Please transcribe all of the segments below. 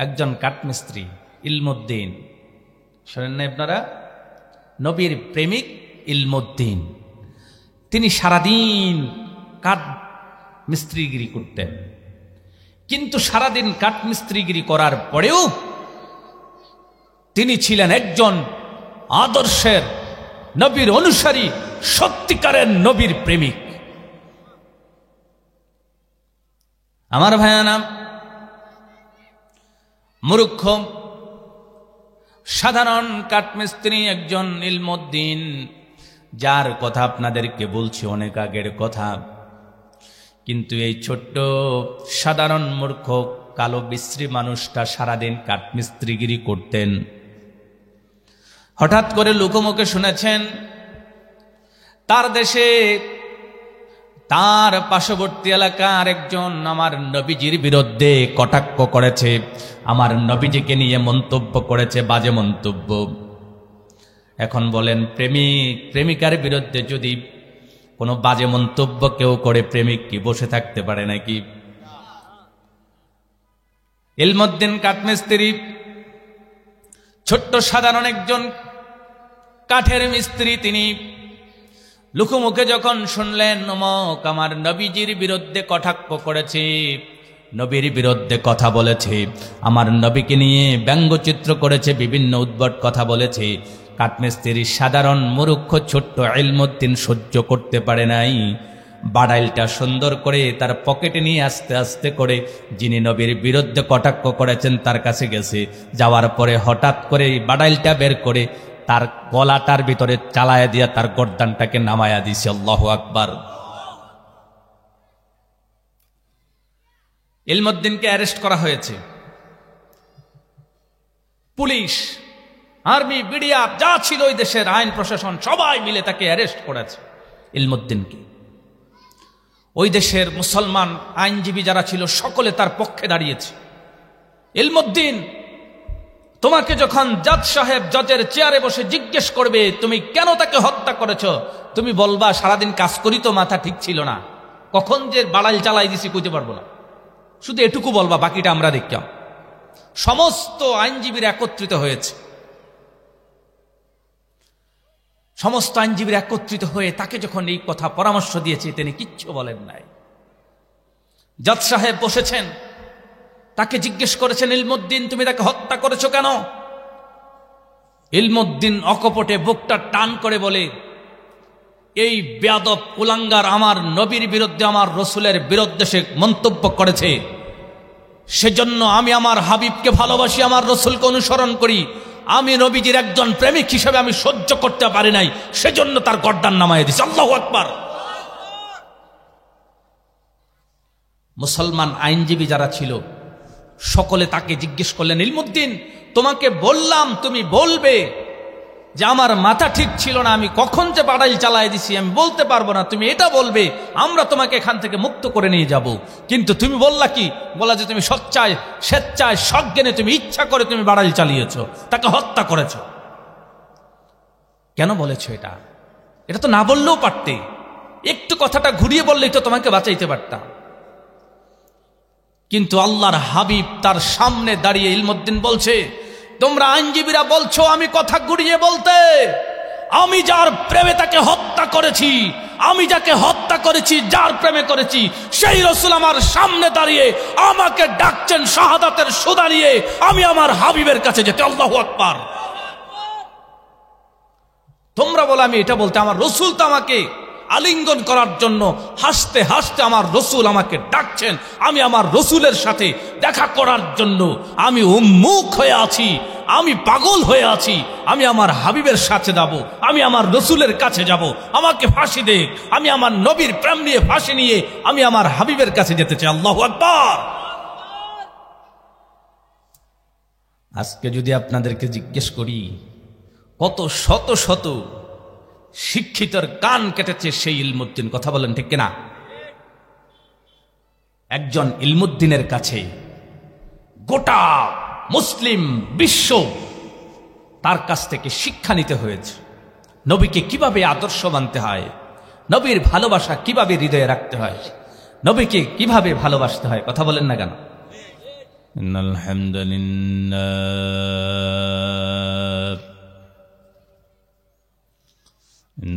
একজন কাঠমিস্ত্রি ইলমুদ্দিন, শোনেন না আপনারা? নবীর প্রেমিক ইলমুদ্দিন। তিনি সারাদিন কাঠ মিস্ত্রিগিরি করতেন, কিন্তু সারাদিন কাঠ মিস্ত্রিগিরি করার পরেও তিনি ছিলেন একজন আদর্শের নবীর অনুসারী, সত্যিকারের নবীর প্রেমিক। আমার ভাইয়ানা, মূর্খ সাধারণ কাঠমিস্ত্রি একজন ইলমুদ্দিন, যার কথা আপনাদেরকে বলছি অনেক আগের কথা, কিন্তু এই ছোট্ট সাধারণ মূর্খ কালো বিশ্রী মানুষটা সারাদিন কাঠমিস্ত্রিগিরি করতেন। হঠাৎ করে লোকমুখে শুনেছেন তার দেশে, তার পার্শ্ববর্তী এলাকার একজন আমার নবীজির বিরুদ্ধে কটাক্ষ করেছে, আমার নবীজিকে নিয়ে মন্তব্য করেছে, বাজে মন্তব্য। এখন বলেন, প্রেমিকার বিরুদ্ধে যদি কোনো বাজে মন্তব্য কেউ করে, প্রেমিক কি বসে থাকতে পারে নাকি? ইলমুদ্দিন কাঠমিস্ত্রি, ছোট্ট সাধারণ একজন কাঠের মিস্ত্রি, তিনি লোকমুখে যখন শুনলেন অমুক আমার নবীজির বিরুদ্ধে কটাক্ষ করেছে, নবীর বিরুদ্ধে কথা বলেছে, আমার নবীকে নিয়ে ব্যঙ্গচিত্র করেছে, বিভিন্ন উদ্ভট কথা বলেছে, কাঠমিস্ত্রির সাধারণ মূর্খ ছোট্ট ইলমুদ্দিন সহ্য করতে পারে নাই। বাড়াইলটা সুন্দর করে তার পকেটে নিয়ে আস্তে আস্তে করে যিনি নবীর বিরুদ্ধে কটাক্ষ করেছেন তার কাছে গেছে। যাওয়ার পরে হঠাৎ করে বাড়াইলটা বের করে তার গলাটার ভিতরে চালায়া দিয়া তার গর্দানটাকে নামায়া দিছে। আল্লাহু আকবার। ইলমুদ্দিনকে অ্যারেস্ট করা হয়েছে। পুলিশ, আর্মি, বিডিআর যা ছিল ওই দেশের আইন প্রশাসন সবাই মিলে তাকে অ্যারেস্ট করেছে ইলমুদ্দিনকে। ওই দেশের মুসলমান আইনজীবী যারা ছিল সকলে তার পক্ষে দাঁড়িয়েছে। ইলমুদ্দিন, তোমাকে যখন জাজ সাহেব জজের চেয়ারে বসে জিজ্ঞেস করবে তুমি কেন তাকে হত্যা করেছ, তুমি বলবা সারাদিন কাজ করি তো মাথা ঠিক ছিল না, কখন যে বাড়াইল চালাই দিছি কইতে পারবো না, শুধু এটুকু বলবা, বাকিটা আমরা দেখলাম। সমস্ত আইনজীবীরা একত্রিত হয়েছে, সমস্ত আইনজীবীরা একত্রিত হয়ে তাকে যখন এই কথা পরামর্শ দিয়েছে তিনি কিচ্ছু বলেন নাই। জজ সাহেব বসেছেন, তাকে জিজ্ঞেস করেছেন ইলমুদ্দিন তুমি তাকে হত্যা করেছো কেন? ইলমুদ্দিন অকপটে বুকটা টান করে বলে, এই বেয়াদব কুলাঙ্গার আমার নবীর বিরুদ্ধে, আমার রসুলের বিরুদ্ধে সে মন্তব্য করেছে, সেজন্য আমি আমার হাবিবকে ভালোবাসি, আমার রসুলকে অনুসরণ করি, আমি নবীজির একজন প্রেমিক হিসেবে আমি সহ্য করতে পারি নাই, সেজন্য তার গর্দান নামায় দিছে। আল্লাহু আকবার। মুসলমান আইনজীবী যারা ছিল সকলে তাকে জিজ্ঞেস করলেন, ইলমুদ্দিন তোমাকে বললাম তুমি বলবে যে আমার মাথা ঠিক ছিল না, আমি কখন যে বাড়াইল চালাই দিছি আমি বলতে পারবো না, তুমি এটা বলবে, আমরা তোমাকে এখান থেকে মুক্ত করে নিয়ে যাব। কিন্তু তুমি বললা কি, বলা যে তুমি স্বেচ্ছায় সজ্ঞানে তুমি ইচ্ছা করে তুমি বাড়াইল চালিয়েছ, তাকে হত্যা করেছ। কেন বলেছ এটা? এটা তো না বললেও পারতে, একটু কথাটা ঘুরিয়ে বললেই তো তোমাকে বাঁচাইতে পারতাম। কিন্তু আল্লাহর হাবিব তার সামনে দাঁড়িয়ে ইলমুদ্দিন বলছে, তোমরা আইনজীবীরা বলছো আমি কথা ঘুরিয়ে বলতে, আমি যার প্রেমে তাকে হত্যা করেছি, আমি যাকে হত্যা করেছি, যার প্রেমে করেছি, সেই রসুল আমার সামনে দাঁড়িয়ে আমাকে ডাকছেন শাহাদাতের সুদা নিয়ে আমি আমার হাবিবের কাছে যেতে। আল্লাহু আকবার। তোমরা বলো আমি এটা বলতে, আমার রসুল তো আমাকে আলিঙ্গন করার জন্য হাসতে হাসতে আমার রসুল আমাকে ডাকছেন, আমি আমার রসুলের সাথে দেখা করার জন্য আমি উন্মুখ হয়ে আছি, আমি পাগল হয়ে আছি, আমি আমার হাবিবের সাথে যাব, আমি আমার রসুলের কাছে যাব, আমাকে ফাঁসি দে, আমি আমার নবীর প্রেম নিয়ে ফাঁসি নিয়ে আমি আমার হাবিবের কাছে যেতে চাই। আল্লাহু আকবার। আজকে যদি আপনাদেরকে জিজ্ঞেস করি কত শত শত শিক্ষিতর কান কেটেছে সেই ইলমুদ্দিন, কথা বলেন ঠিক কিনা? একজন ইলমুদ্দিনের কাছে গোটা মুসলিম বিশ্ব তার কাছ থেকে শিক্ষা নিতে হয়েছে, নবীকে কিভাবে আদর্শ মানতে হয়, নবীর ভালোবাসা কিভাবে হৃদয়ে রাখতে হয়, নবীকে কিভাবে ভালোবাসতে হয়, কথা বলেন না কেন? إن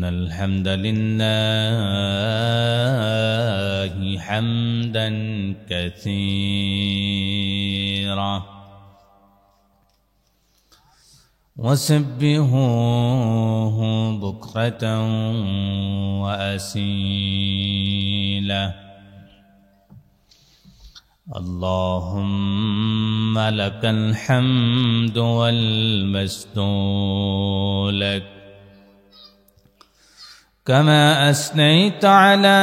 الحمد لله حمدا كثيرا وسبحوه بكرة وأصيلا اللهم لك الحمد والمجد لك كما أثنيت على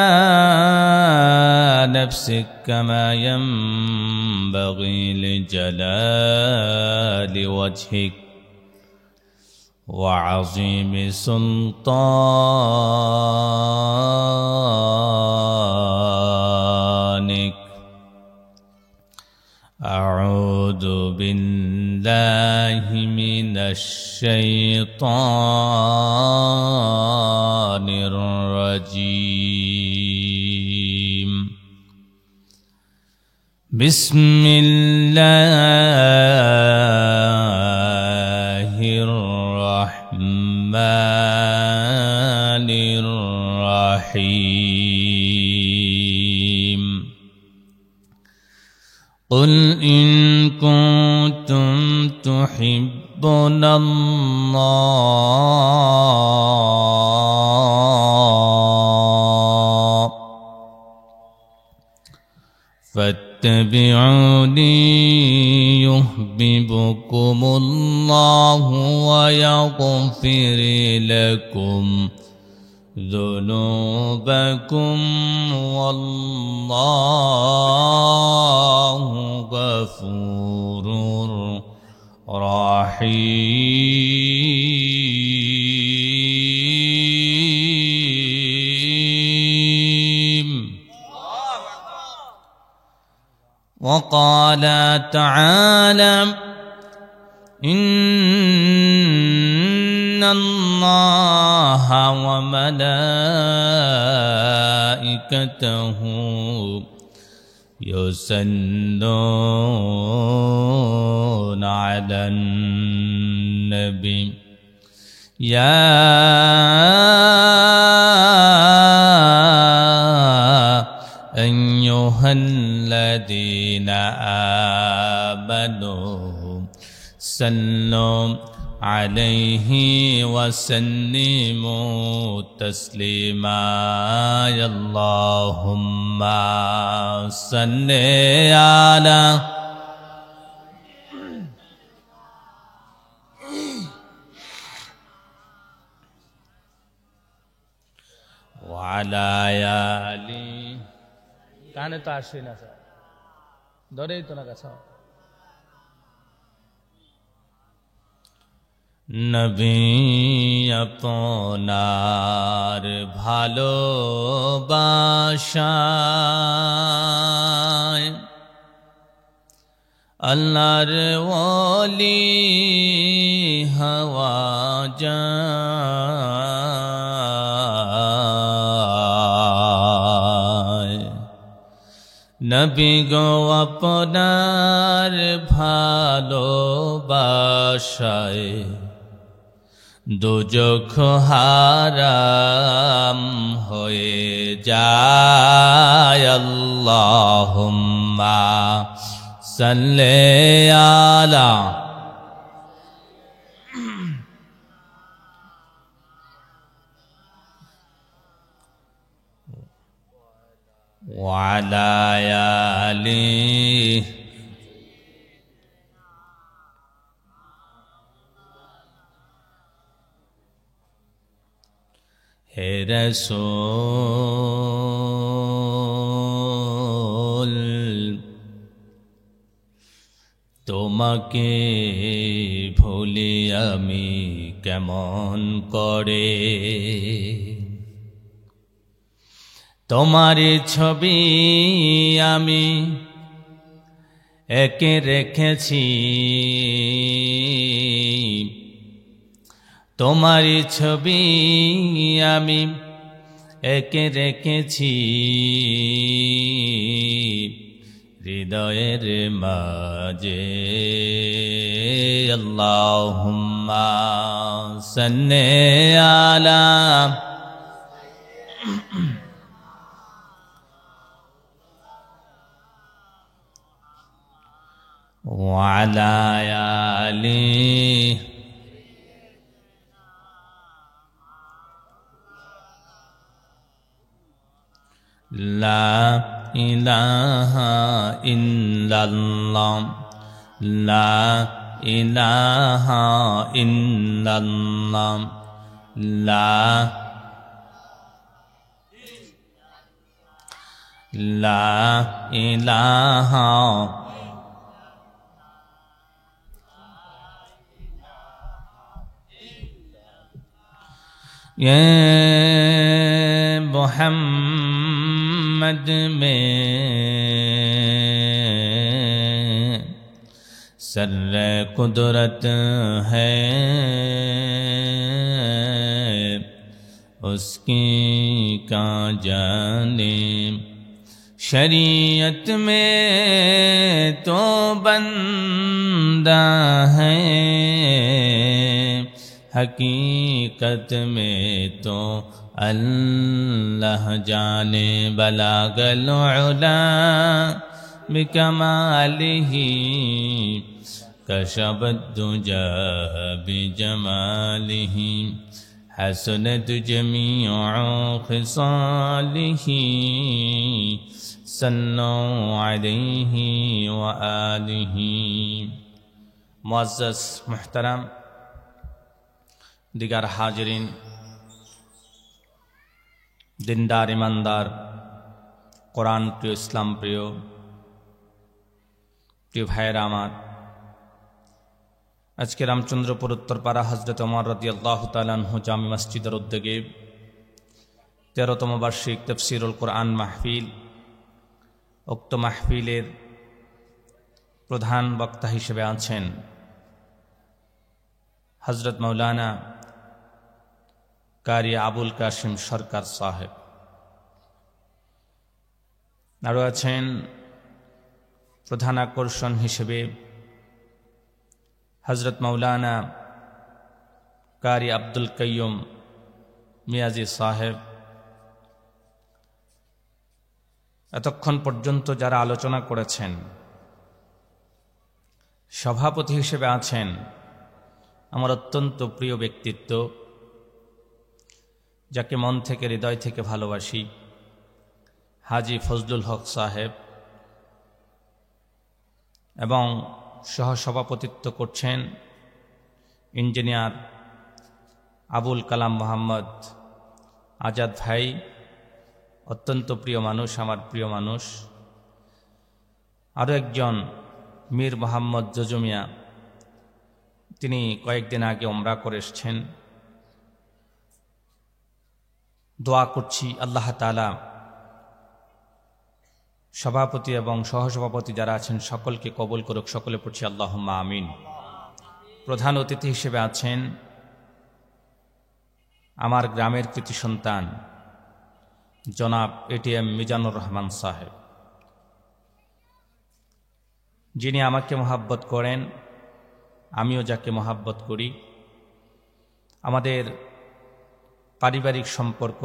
نفسك كما ينبغي لجلال وجهك وعظيم سلطانك أعوذ بالله من الشيطان الرجيم بسم الله الرحمن الرحيم قل إن كنتم تحبون الله فاتبعوني يحببكم الله ويغفر لكم ذنوبكم والله غفور رحيم وقال تعالى إن الله وملائكته يصلون على النبي يا أيها الذين آمنوا صلوا عليه وسلموا تسليما اللهم صل على وعلى آله কানে তো আসে না স্যার ধরেই তো না কাছে নবী আপনার ভালোবাসায় আল্লাহর ওলি হওয়া যায় নবী গো আপনার ভালোবাসায় দুজখ হারাম হয়ে যায় আল্লাহুম্মা সাল্লি আলা ওয়া আলা আলিহি হে রাসূল তোমাকে ভুলি আমি কেমন করে তোমার ছবি আমি এঁকে রেখেছি তোমার ছবি আমি এঁকে রেখেছি হৃদয়ের মাঝে আল্লাহুম্মা সাল্লি আলা ওয়া আলা আলিহি লা ইলাহা ইল্লাল্লাহ লা ইলাহা ইল্লাল্লাহ লা ইলাহা ये मोहम्मद में सर कुदरत है उसकी का जाने शरीयत में तो बंदा है हकीकत में तो अल्लाह जाने बलागल उला बिकमालिही कशबत दुजा बिजमालिही हसनत जमीउ खिसालिही सल्लु अलैहि व आलिही। मुअज़्ज़ज़ मुहतरम दिगार हाजरीन, दिनदार ईमानदार, कुरान प्रिय, इस्लाम प्रिय प्रिय भाइरा आमार, आज के रामचंद्रपुर उत्तरपाड़ा हजरत उमर रदियल्लाहु ताआला अन्हु जामी मस्जिदेर उद्योगे 13तम बार्षिक तफसीरुल कुरान महफिल, उक्त महफिलेर प्रधान बक्ता हिसेबे आছেন हजरत मौलाना कारी आबुल कासिम सरकार साहेब, आरो आছেন प्रधान आकर्षण हिसेबे हजरत मौलाना कारी आब्दुल कय्युम मियाजी साहेब। एतक्षण पर्यन्त যারা আলোচনা করেছেন, সভাপতি হিসেবে আছেন আমার অত্যন্ত প্রিয় ব্যক্তিত্ব, যাকে মন থেকে হৃদয় থেকে ভালোবাসি, হাজী ফজলুল হক সাহেব, এবং সহসভাপতিত্ব করছেন ইঞ্জিনিয়ার আবুল কালাম মোহাম্মদ আজাদ ভাই। অত্যন্ত প্রিয় মানুষ, আমার প্রিয় মানুষ। আরও একজন মীর মোহাম্মদ জজুমিয়া, তিনি কয়েকদিন আগে উমরা করে এসেছেন। দোয়া করছি আল্লাহ তাআলা সভাপতি এবং সহসভাপতি যারা আছেন সকলকে কবুল করুক, সকলে পড়ছি আল্লাহুম্মা আমিন। প্রধান অতিথি হিসেবে আছেন আমার গ্রামের কৃতি সন্তান জনাব এটিএম মিজানুর রহমান সাহেব, যিনি আমাকে মহাব্বত করেন, আমিও যাকে মহাব্বত করি। আমাদের পারিবারিক সম্পর্ক,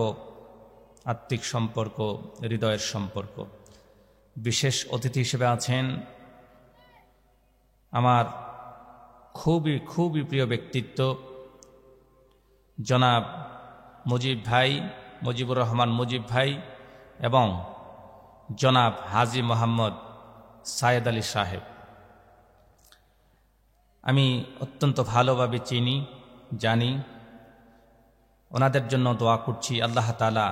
আত্মিক সম্পর্ক, হৃদয়ের সম্পর্ক। বিশেষ অতিথি হিসেবে আছেন আমার খুবই খুবই প্রিয় ব্যক্তিত্ব জনাব মুজিব ভাই, মুজিবুর রহমান মুজিব ভাই, এবং জনাব হাজী মোহাম্মদ সায়েদ আলী সাহেব। আমি অত্যন্ত ভালোভাবে চিনি, জানি। ওনাদের জন্য দোয়া করছি আল্লাহ তাআলা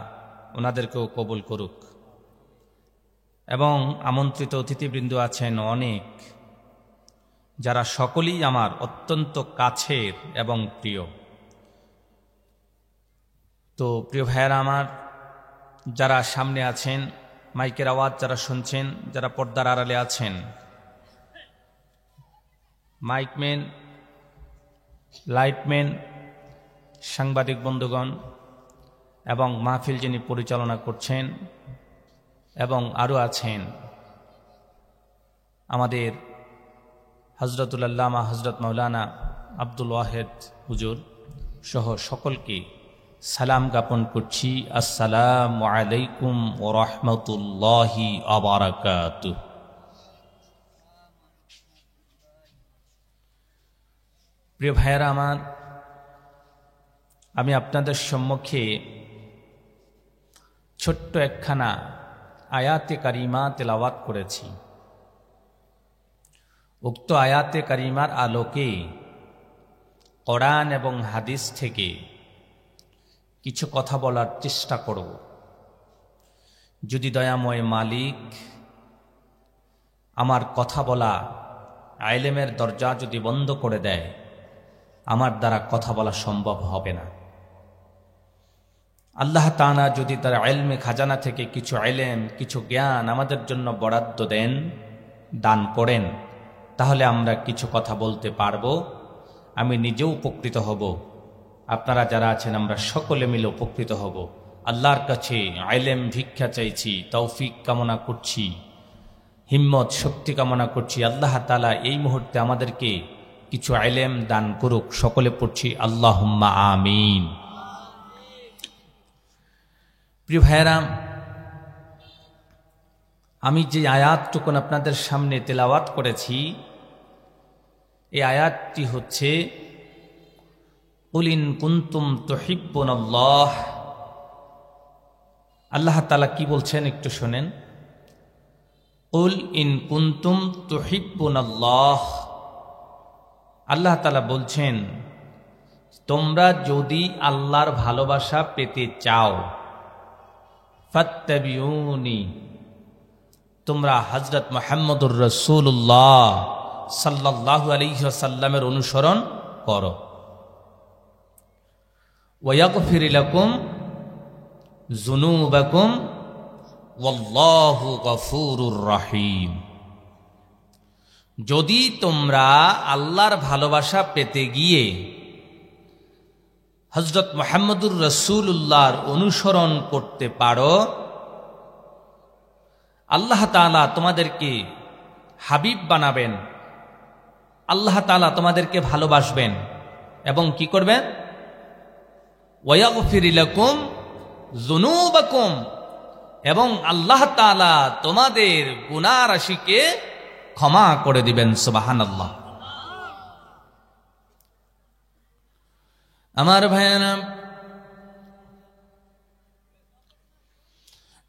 ওনাদেরকেও কবুল করুক। এবং আমন্ত্রিত অতিথিবৃন্দ আছেন অনেক, যারা সকলেই আমার অত্যন্ত কাছের এবং প্রিয়। তো প্রিয় ভাইয়েরা আমার, যারা সামনে আছেন, মাইকের আওয়াজ যারা শুনছেন, যারা পর্দার আড়ালে আছেন, মাইকম্যান, লাইটম্যান, সাংবাদিক বন্ধুগণ, এবং মাহফিল যিনি পরিচালনা করছেন, এবং আরও আছেন আমাদের হযরতুল আল্লামা হযরত মাওলানা আব্দুল ওয়াহেদ হুজুর সহ সকলকে সালাম জ্ঞাপন করছি। আসসালামু আলাইকুম ওয়া রাহমাতুল্লাহি ওয়া বারাকাতুহু। প্রিয় ভাইয়েরা আমার, আমি আপনাদের সম্মুখে ছোট্ট একখানা আয়াতে কারিমা তেলাওয়াত করেছি। উক্ত আয়াতে কারিমার আলোকে কোরআন এবং হাদিস থেকে কিছু কথা বলার চেষ্টা করব। যদি দয়াময় মালিক আমার কথা বলা ইলমের দরজা যদি বন্ধ করে দেয়, আমার দ্বারা কথা বলা সম্ভব হবে না। আল্লাহ তাআলা যদি তার ইলমে খাজানা থেকে কিছু ইলম, কিছু জ্ঞান আমাদের জন্য বরাদ্দ দেন, দান করেন, তাহলে আমরা কিছু কথা বলতে পারবো। আমি নিজেও উপকৃত হব, আপনারা যারা আছেন আমরা সকলে মিলে উপকৃত হব। আল্লাহর কাছে ইলম ভিক্ষা চাইছি, তৌফিক কামনা করছি, হিম্মত শক্তি কামনা করছি। আল্লাহ তাআলা এই মুহূর্তে আমাদেরকে কিছু ইলম দান করুক। সকলে পড়ছি আল্লাহুম্মা আমিন। প্রিয় ভাইয়েরা, আমি যে আয়াতটুকুন আপনাদের সামনে তেলাওয়াত করেছি, এই আয়াতটি হচ্ছে কুল ইন কুনতুম তুহিব্বুনাল্লাহ। আল্লাহ তাআলা কি বলছেন একটু শোনেন। কুল ইন কুনতুম তুহিব্বুনাল্লাহ। আল্লাহ তাআলা বলছেন, তোমরা যদি আল্লাহর ভালোবাসা পেতে চাও, ফাত্তাবিউনি, তোমরা হযরত মুহাম্মদুর রাসূলুল্লাহ সাল্লাল্লাহু আলাইহি ওয়াসাল্লামের অনুসরণ করো। ওয়া ইয়াগফির লাকুম যুনুবাকুম ওয়াল্লাহু গফুরুর রহিম। যদি তোমরা আল্লাহর ভালোবাসা পেতে গিয়ে হযরত মুহাম্মদুর রাসূলুল্লাহর অনুসরণ করতে পারো, আল্লাহ তাআলা তোমাদেরকে হাবিব বানাবেন, আল্লাহ তাআলা তোমাদেরকে ভালোবাসবেন এবং কি করবেন? ওয়া ইয়াগফির লাকুম যুনুবাকুম, এবং আল্লাহ তাআলা তোমাদের গুনাহ রাশিকে ক্ষমা করে দিবেন। সুবহানাল্লাহ। আমার ভাইয়েরা,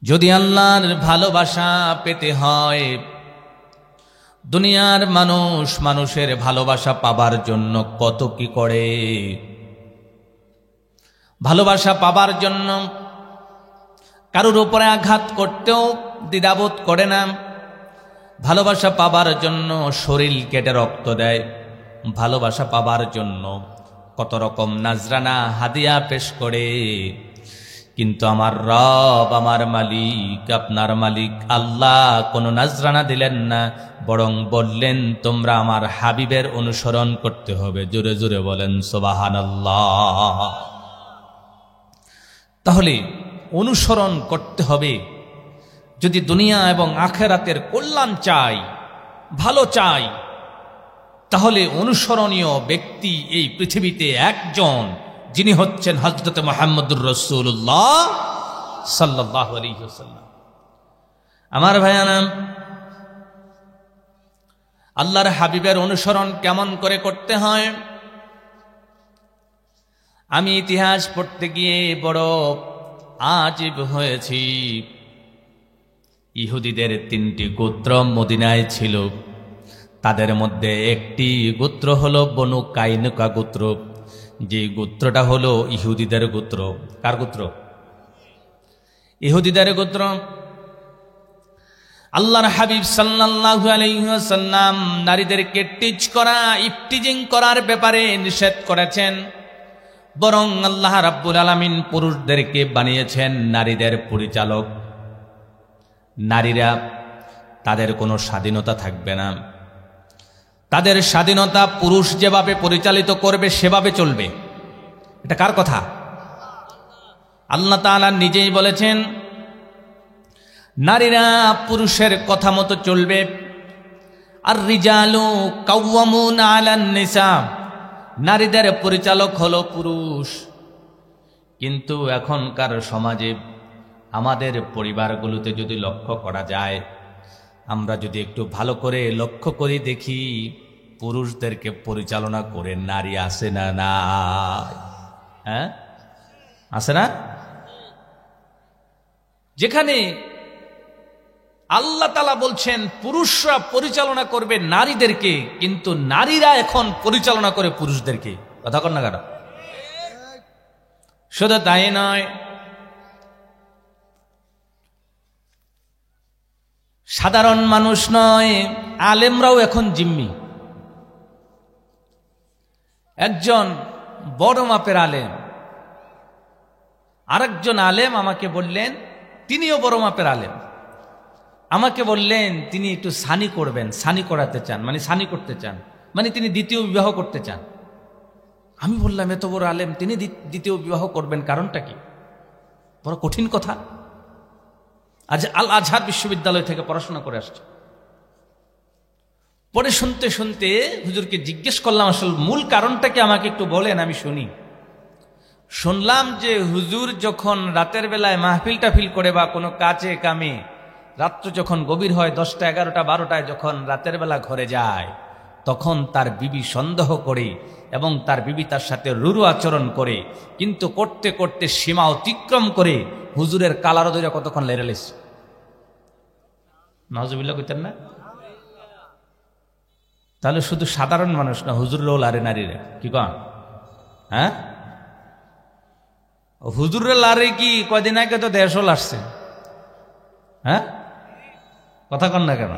যদি আল্লাহর ভালোবাসা পেতে হয়, দুনিয়ার মানুষ মানুষের ভালোবাসা পাবার জন্য কত কি করে। ভালোবাসা পাবার জন্য কারোর উপরে আঘাত করতেও দ্বিধাবোধ করে না। ভালোবাসা পাবার জন্য শরীর কেটে রক্ত দেয়। ভালোবাসা পাবার জন্য কত রকম নাজরানা হাদিয়া পেশ করে। কিন্তু আমার রব, আমার মালিক, আপনার মালিক আল্লাহ কোনো নাজরানা দিলেন না, বরং বললেন তোমরা আমার হাবিবের অনুসরণ করতে হবে। জোরে জোরে বলেন সুবহানাল্লাহ। তাহলে অনুসরণ করতে হবে। যদি দুনিয়া এবং আখিরাতের কল্যাণ চাই, ভালো চাই, তাহলে অনুসরণীয় ব্যক্তি এই পৃথিবীতে একজন, যিনি হচ্ছেন হযরত মুহাম্মদুর রাসূলুল্লাহ সাল্লাল্লাহু আলাইহি ওয়াসাল্লাম। আমার ভাইয়ানা, আল্লাহর হাবিবের অনুসরণ কেমন করে করতে হয়? আমি ইতিহাস পড়তে গিয়ে বড় আজীব হয়েছি। ইহুদিদের 3টি গোত্র মদিনায় ছিল। তাদের মধ্যে একটি গোত্র হলো বনু কাইনুকা গোত্র, যে গোত্রটা হলো ইহুদিদের গোত্র। কার গোত্র? ইহুদিদের গোত্র। আল্লাহর হাবিব সাল্লাল্লাহু আলাইহি ওয়াসাল্লাম নারীদেরকে টিচ করা, ইফটিজিং করার ব্যাপারে নিষেধ করেছেন। বরং আল্লাহ রাব্বুল আলামিন পুরুষদেরকে বানিয়েছেন নারীদের পরিচালক। নারীরা, তাদের কোনো স্বাধীনতা থাকবে না। তাদের স্বাধীনতা পুরুষ যেভাবে পরিচালিত করবে সেভাবে চলবে। এটা কার কথা? আল্লাহ তাআলা নিজেই বলেছেন, নারীরা পুরুষের কথা মতো চলবে। আর রিজালু কাওয়ামুনা আলান নিসা, নারীদের পরিচালক হলো পুরুষ। কিন্তু এখনকার সমাজে আমাদের পরিবারগুলোতে যদি লক্ষ্য করা যায়, আমরা যদি একটু ভালো করে লক্ষ্য করে দেখি, পুরুষদেরকে পরিচালনা করে নারী আছে না? না, হ্যাঁ আছে না? যেখানে আল্লাহ তাআলা বলছেন পুরুষরা পরিচালনা করবে নারীদেরকে, কিন্তু নারীরা এখন পরিচালনা করে পুরুষদেরকে। কথা কন না কেন? শুধু তাই নয়, সাধারণ মানুষ নয়, আলেমরাও এখন জিম্মি। একজন বড় মাপের আলেম, আরেকজন আলেম আমাকে বললেন, তিনিও বড় মাপের আলেম, আমাকে বললেন তিনি একটু সানি করবেন, সানি করাতে চান, মানে সানি করতে চান, মানে তিনি দ্বিতীয় বিবাহ করতে চান। আমি বললাম এত বড় আলেম তিনি দ্বিতীয় বিবাহ করবেন, কারণটা কি? বড় কঠিন কথা। আজ আল আজহার বিশ্ববিদ্যালয় থেকে পড়াশোনা করে আসছে। পরে শুনতে শুনতে হুজুরকে জিজ্ঞেস করলাম আসল মূল কারণটা কি, আমাকে একটু বলেন আমি শুনি। শুনলাম যে হুজুর যখন রাতের বেলায় মাহফিল টাফিল করে বা কোনো কাজে কামে রাত্র যখন গভীর হয় 10টা 11টা 12টায় যখন রাতের বেলা ঘরে যায়, তখন তার বিবি সন্দেহ করে এবং তার বিবি তার সাথে রুরু আচরণ করে, কিন্তু করতে করতে সীমা অতিক্রম করে হুজুরের কালার ধরে কতক্ষণ লেরেলিস। নাউজুবিল্লাহ কইতেন না? তাহলে শুধু সাধারণ মানুষ না, হুজুররাও লারে নারীরা, কি কন? হ্যাঁ, হুজুরের লারে কি কয়দিন আগে তো 150 আসছে। হ্যাঁ, কথা কন না কেন?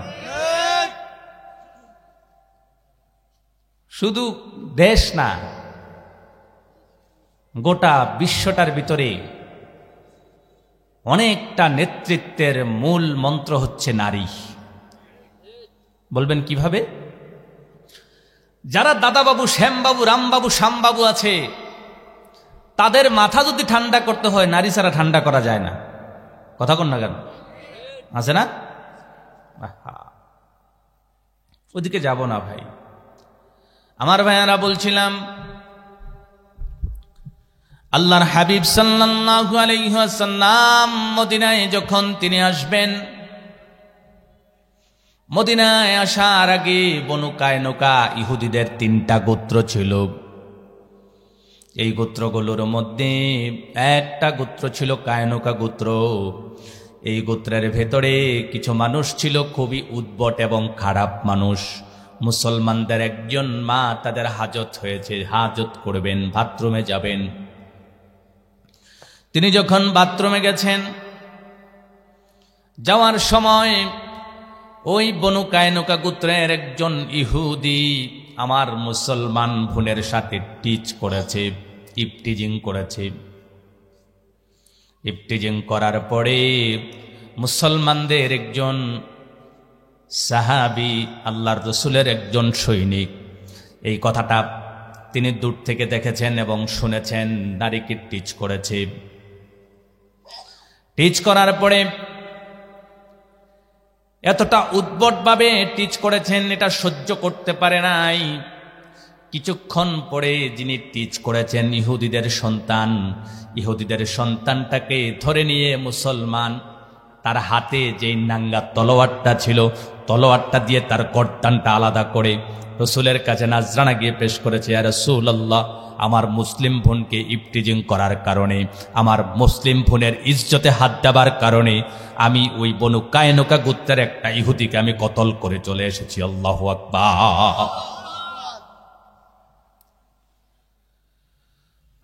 শুধু দেশ না, গোটা বিশ্বটার ভিতরে অনেকটা নেতৃত্বের মূল মন্ত্র হচ্ছে নারী। বলবেন কিভাবে? যারা দাদাবাবু, শ্যামবাবু, রামবাবু, শ্যামবাবু আছে, তাদের মাথা যদি ঠান্ডা করতে হয় নারী ছাড়া ঠান্ডা করা যায় না। কথা কন না কেন? আছে না? ওদিকে যাব না ভাই। আমার ভাইয়ারা, বলছিলাম আল্লাহর হাবিব সাল্লাল্লাহু আলাইহি ওয়াসাল্লাম মদিনায় যখন তিনি আসবেন, মদিনায় আসার আগে বনু কায়নুকা ইহুদিদের 3টা গোত্র ছিল। এই গোত্রগুলোর মধ্যে একটা গোত্র ছিল কায়নুকা গোত্র। এই গোত্রের ভেতরে কিছু মানুষ ছিল খুবই উদ্ভট এবং খারাপ মানুষ। মুসলমানদের একজন মা, তাদের হাজত হয়েছে, হাজত করবেন, বাথরুমে যাবেন। তিনি যখন বাথরুমে গেছেন, যাওয়ার সময় ওই বনু কায়নুকা গোত্রের একজন ইহুদি আমার মুসলমান বোনের সাথে টিচ করেছে, ইফটিজিং করেছে। ইফটিজিং করার পরে মুসলমানদের একজন সাহাবী, আল্লাহর রাসূলের একজন সৈনিক, এই কথাটা তিনি দূর থেকে দেখেছেন এবং শুনেছেন, নারীকে টিচ করেছে। টিচ করার পরে এতটা উদ্ভটভাবে টিচ করেছেন, এটা সহ্য করতে পারে নাই। কিছুক্ষণ পরে যিনি টিচ করেছেন ইহুদিদের সন্তান, ইহুদিদের সন্তানটাকে ধরে নিয়ে মুসলমান তার হাতে যেই নাঙ্গা তলোয়ারটা ছিল, তলোয়ারটা দিয়ে তার গর্দানটা আলাদা করে রাসূলের কাছে নাজরানা গিয়ে পেশ করেছে, ইয়া রাসূলুল্লাহ, আমার মুসলিম বোনকে ইফটিজিং করার কারণে, আমার মুসলিম বোনের ইজ্জতে হাত দেবার কারণে আমি ওই বনু কায়নুকা গোত্রের একটা ইহুদিকে আমি কতল করে চলে এসেছি। আল্লাহু আকবার।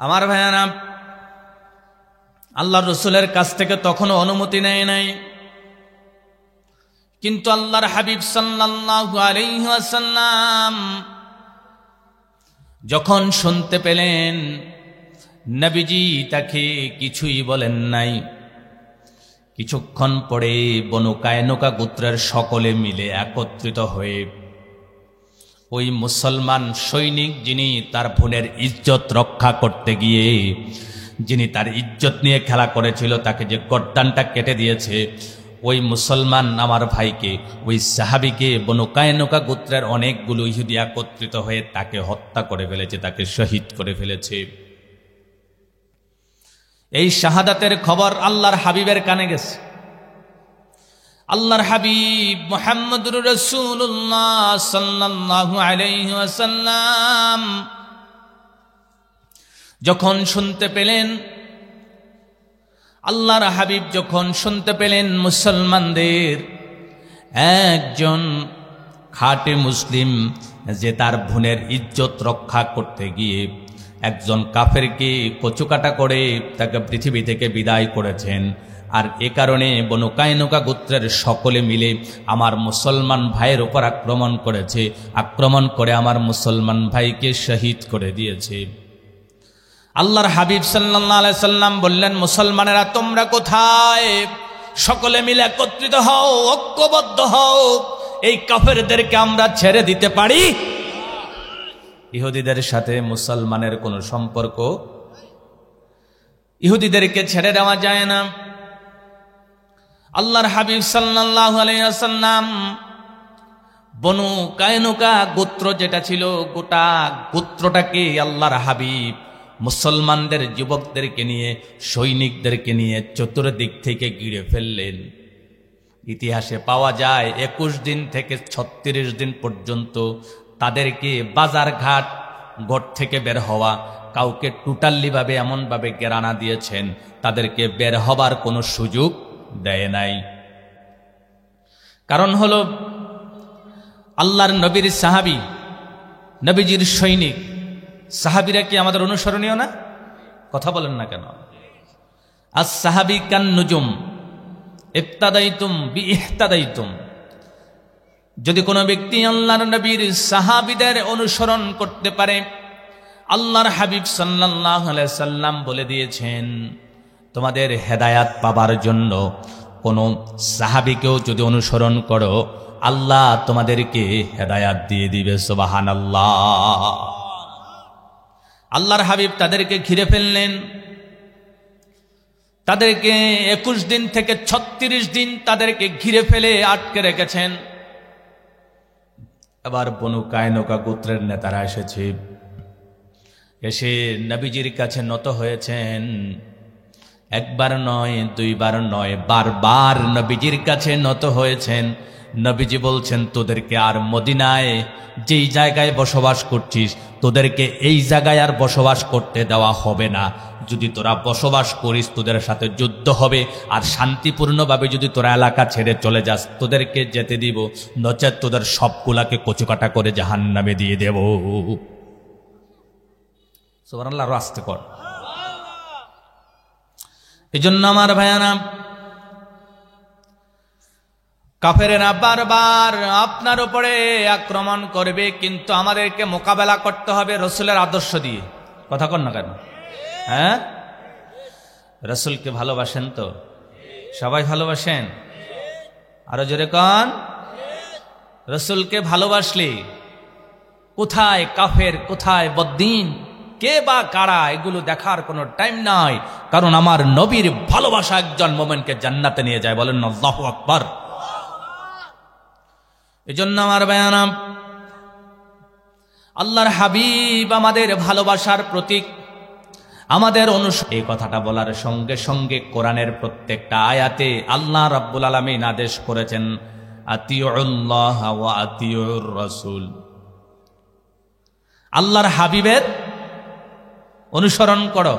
আমার ভাইয়ারা, আল্লাহর রাসূলের কাছ থেকে তখনও অনুমতি নেয় নাই, কিন্তু আল্লাহর হাবিব সাল্লাল্লাহু আলাইহি ওয়াসাল্লাম যখন শুনতে পেলেন, নবীজি তাকে কিছুই বলেন নাই। কিছুক্ষণ পরে বনু কায়নুকা গোত্রের সকলে মিলে একত্রিত হয়ে ওই মুসলমান সৈনিক, যিনি তার বোনের ইজ্জত রক্ষা করতে গিয়ে, যিনি তার ইজ্জত নিয়ে খেলা করেছিল, তাকে যে গর্দানটা কেটে দিয়েছে, ওই মুসলমান আমার ভাইকে, ওই সাহাবীকে বনু কায়নুকা গোত্রের অনেকগুলো ইহুদি একত্রিত হয়ে তাকে হত্যা করে ফেলেছে, তাকে শহীদ করে ফেলেছে। এই শাহাদাতের খবর আল্লাহর হাবিবের কানে গেছে। আল্লাহর হাবিব মুহাম্মদুর রাসূলুল্লাহ সাল্লাল্লাহু আলাইহি ওয়াসাল্লাম যখন শুনতে পেলেন, আল্লাহর হাবিব যখন শুনতে পেলেন মুসলমানদের একজন খাঁটি মুসলিম যে তার বোনের ইজ্জত রক্ষা করতে গিয়ে একজন কাফেরকে কচুকাটা করে তাকে পৃথিবী থেকে বিদায় করেছেন, আর এ কারণে বনু কায়নুকা গোত্রের সকলে মিলে আমার মুসলমান ভাইয়ের উপর আক্রমণ করেছে, আক্রমণ করে আমার মুসলমান ভাইকে শহীদ করে দিয়েছে। আল্লাহর হাবিব সাল্লাল্লাহু আলাইহি সাল্লাম বললেন, মুসলমানেরা তোমরা কোথায়? সকলে মিলে একত্রিত হও, ঐক্যবদ্ধ হও, এই কাফেরদেরকে আমরা ছেড়ে দিতে পারি? ইহুদিদের সাথে মুসলমানের কোনো সম্পর্ক, ইহুদিদেরকে ছেড়ে দেওয়া যায় না। আল্লাহর হাবিব সাল্লাল্লাহু আলাইহি ওয়াসাল্লাম বনু কায়নুকা গোত্র যেটা ছিল, গোটা গোত্রটাকে আল্লাহর হাবিব মুসলমানদের যুবকদেরকে নিয়ে, সৈনিকদেরকে নিয়ে চতুর্দিক থেকে ঘিরে ফেললেন। ইতিহাসে পাওয়া যায় 21 দিন থেকে 36 দিন পর্যন্ত তাদেরকে বাজার ঘাট ঘর থেকে বের হওয়া, কাউকে টোটালিভাবে এমনভাবে গেরানা দিয়েছেন তাদেরকে বের হবার কোনো সুযোগ দেয় নাই। কারণ হলো আল্লাহর নবীর সাহাবী, নবীজির সৈনিক, সাহাবীরা কি আমাদের অনুসরণীয় না? কথা বলেন না কেন? আস সাহাবী কান নুজুম ইক্তাদাইতুম বিইহতাদাইতুম। যদি কোনো ব্যক্তি আল্লাহর নবীর সাহাবীদের অনুসরণ করতে পারে, আল্লাহর হাবিব সাল্লাল্লাহু আলাইহি সাল্লাম বলে দিয়েছেন, তোমাদের হেদায়াত পাবার জন্য কোনো সাহাবীকেও যদি অনুসরণ করো, আল্লাহ তোমাদেরকে হেদায়াত দিয়ে দিবে। সুবহানাল্লাহ। আল্লাহর হাবিব তাদেরকে ঘিরে ফেললেন, তাদেরকে 21 দিন থেকে 36 দিন তাদেরকে ঘিরে ফেলে আটকে রেখেছেন। এবার বনু কায়নুকা গোত্রের নেতারা এসেছে, এসে নবীজির কাছে নত হয়েছেন। একবার নয়, দুইবার নয়, বারবার নবীজির কাছে নত হয়েছেন। নবীজি বলছেন, তোদেরকে আর মদিনায় যেই জায়গায় বসবাস করছিস, তোদেরকে এই জায়গায় আর বসবাস করতে দেওয়া হবে না। যদি তোরা বসবাস করিস তোদের সাথে যুদ্ধ হবে, আর শান্তিপূর্ণভাবে যদি তোরা এলাকা ছেড়ে চলে যাস তোদেরকে যেতে দিব, নচেত তোদের সবগুলাকে কচুকাটা করে জাহান্নামে দিয়ে দেব। সুবহানাল্লাহ। আরো আস্তে কর। এই জন্য আমার ভাইয়ানা, কাফেরেরা বারবার আপনার উপরে আক্রমণ করবে, কিন্তু আমাদেরকে মোকাবেলা করতে হবে রসুলের আদর্শ দিয়ে। কথা কন না কেন? হ্যাঁ, রসুলকে ভালোবাসেন তো? সবাই ভালোবাসেন? আরো জোরে কন। রসুলকে ভালোবাসলে কোথায় কাফের, কোথায় বদ্দিন, কে বা কারা, এগুলো দেখার কোনো টাইম নাই। কারণ আমার নবীর ভালোবাসা একজন মোমেনকে জান্নাতে নিয়ে যায়। বলেন আল্লাহু আকবার। এই জন্য আমার বায়ানা, আল্লাহর হাবিব আমাদের ভালোবাসার প্রতীক, আমাদের এই কথাটা বলার সঙ্গে সঙ্গে কোরআনের প্রত্যেকটা আয়াতে আল্লাহ রাব্বুল আলামিন আদেশ করেছেন, আতিউল্লাহ ওয়া আতিউর রাসূল। আল্লাহর হাবিবের অনুসরণ করো।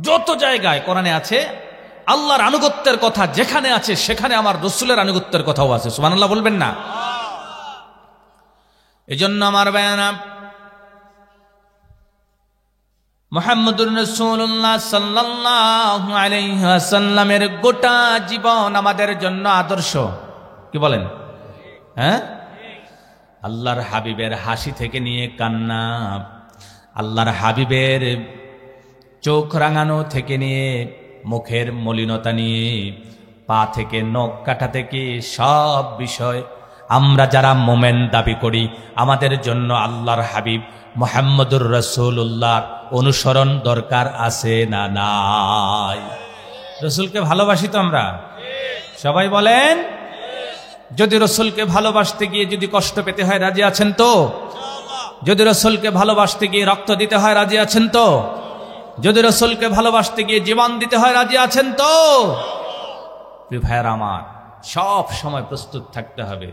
যত জায়গায় কোরআনে আছে আল্লাহর আনুগত্যের কথা, যেখানে আছে সেখানে আমার রাসূলের আনুগত্যের কথাও আছে। সুবহানাল্লাহ বলবেন না? এজন্য আমার বায়ানা, মুহাম্মদুর রাসূলুল্লাহ সাল্লাল্লাহু আলাইহি ওয়াসাল্লামের গোটা জীবন আমাদের জন্য আদর্শ। কি বলেন? হ্যাঁ, আল্লাহর হাবিবের হাসি থেকে নিয়ে কান্না, আল্লাহর হাবিবের চোখ রাঙানো থেকে নিয়ে মুখের মলিনতা নিয়ে, পা থেকে নখ কাটা থেকে সব বিষয় আমরা যারা মোমেন দাবি করি, আমাদের জন্য আল্লাহর হাবিব মুহাম্মদুর রাসূলুল্লাহর অনুসরণ দরকার আছে না নাই? রাসূলকে ভালোবাসি তো আমরা, সবাই বলেন, যদি রসুলকে ভালোবাসতে গিয়ে যদি কষ্ট পেতে হয় রাজি আছেন তো? যদি রসুলকে ভালোবাসতে গিয়ে রক্ত দিতে হয় রাজি আছেন তো? যদি রসুলকে ভালোবাসতে গিয়ে জীবন দিতে হয় রাজি আছেন তো? প্রিয় ভাইয়েরা আমার, সব সময় প্রস্তুত থাকতে হবে।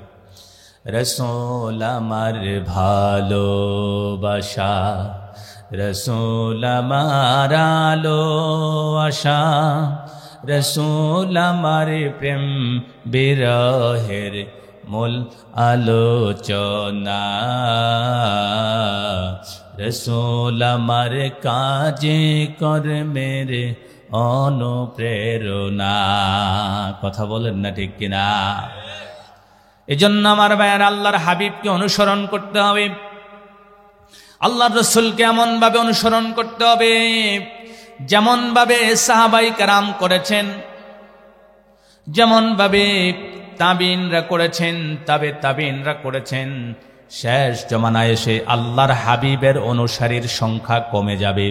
রসুল আমার ভালোবাসা, রসুল আমার আলো আশা, রসুল আমার প্রেম বিরহের মূল আলোচনা, রসুল আমার কাজে কর্মের অনুপ্রেরণা। কথা বলেন না ঠিক কিনা? এজন্য আমার ভাইয়ার, আল্লাহর হাবিবকে অনুসরণ করতে হবে, আল্লাহর রসুলকে এমন ভাবে অনুসরণ করতে হবে যেমন ভাবে সাহাবাই কেরাম করেছেন, যেমন ভাবে তাবিনরা করেছেন, তাবিনরা করেছেন। শেষ জমানায় এসে আল্লাহর হাবিবের অনুসারীর সংখ্যা কমে যাবে,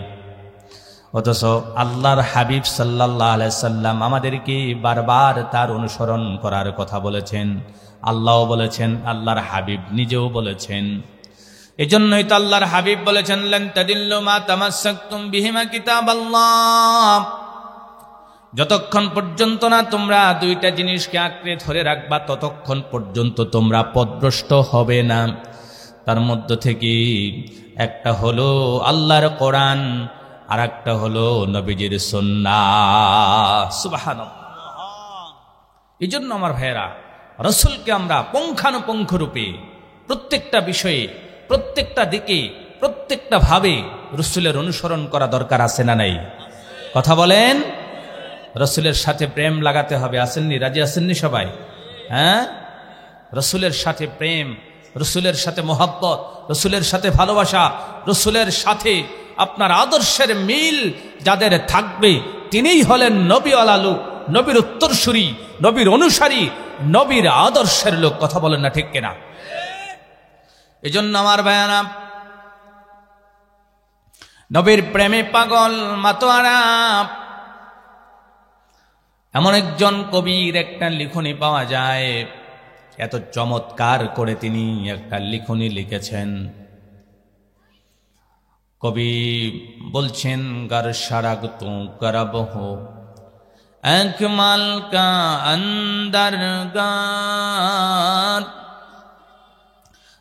অথচ আল্লাহর হাবিব সাল্লাল্লাহু আলাইহি সাল্লাম আমাদেরকে বারবার তার অনুসরণ করার কথা বলেছেন। আল্লাহও বলেছেন, আল্লাহর হাবিব নিজেও বলেছেন। এজন্যই তো আল্লাহর হাবিব বলেছেন, লান তাদিল্লু মা তামাসসাকতুম বিহিমা কিতাবাল্লাহ, যতক্ষণ পর্যন্ত না তোমরা দুইটা জিনিসকে আঁকড়ে ধরে রাখবা ততক্ষণ পর্যন্ত তোমরা পথভ্রষ্ট হবে না। তার মধ্য থেকে একটা হলো আল্লাহর কোরআন, আর একটা হলো নবীজির সুন্নাহ। সুবহানাল্লাহ। এই জন্য আমার ভাইয়েরা, রসুলকে আমরা পুঙ্খানুপুঙ্খ রূপে প্রত্যেকটা বিষয়ে, প্রত্যেকটা দিকে, প্রত্যেকটা ভাবে রসুলের অনুসরণ করা দরকার আছে না নাই? কথা বলেন। রসুলের সাথে প্রেম লাগাতে হবে, আসেননি? রাজি আসেননি সবাই? হ্যাঁ, রসুলের সাথে প্রেম, রসুলের সাথে মোহাব্বত, রসুলের সাথে ভালোবাসা, রসুলের সাথে আপনার আদর্শের মিল যাদের থাকবে তিনিই হলেন নবীওয়ালা লোক, নবীর উত্তরসূরি, নবীর অনুসারী, নবীর আদর্শের লোক। কথা বলেন না ঠিক কিনা? এজন্য আমার ভাইয়ারা, নবীর প্রেমে পাগল মাতোয়ারা এমন একজন কবির একটা লিখনি পাওয়া যায়, এত চমৎকার করে তিনি একটা লিখনি লিখেছেন। কবি বলছেন, গার সারাগ তু করব হো একমাল কা অন্দর গার,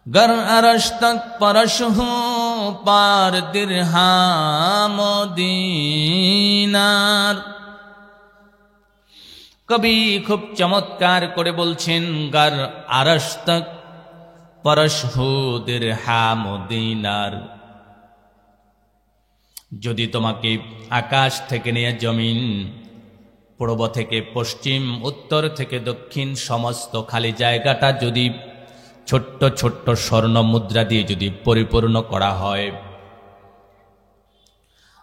गर अरश तक परश हूँ पार दिरहाम दीनार। कवि खूब चमत्कार करे बोलছেন, गार अरश तक परश हूँ दिरहाम दीनार। যদি তোমাকে আকাশ থেকে নিয়ে জমিন, পূর্ব থেকে পশ্চিম, উত্তর থেকে দক্ষিণ সমস্ত খালি জায়গাটা যদি ছোট্ট ছোট্ট স্বর্ণ মুদ্রা দিয়ে যদি পরিপূর্ণ করা হয়,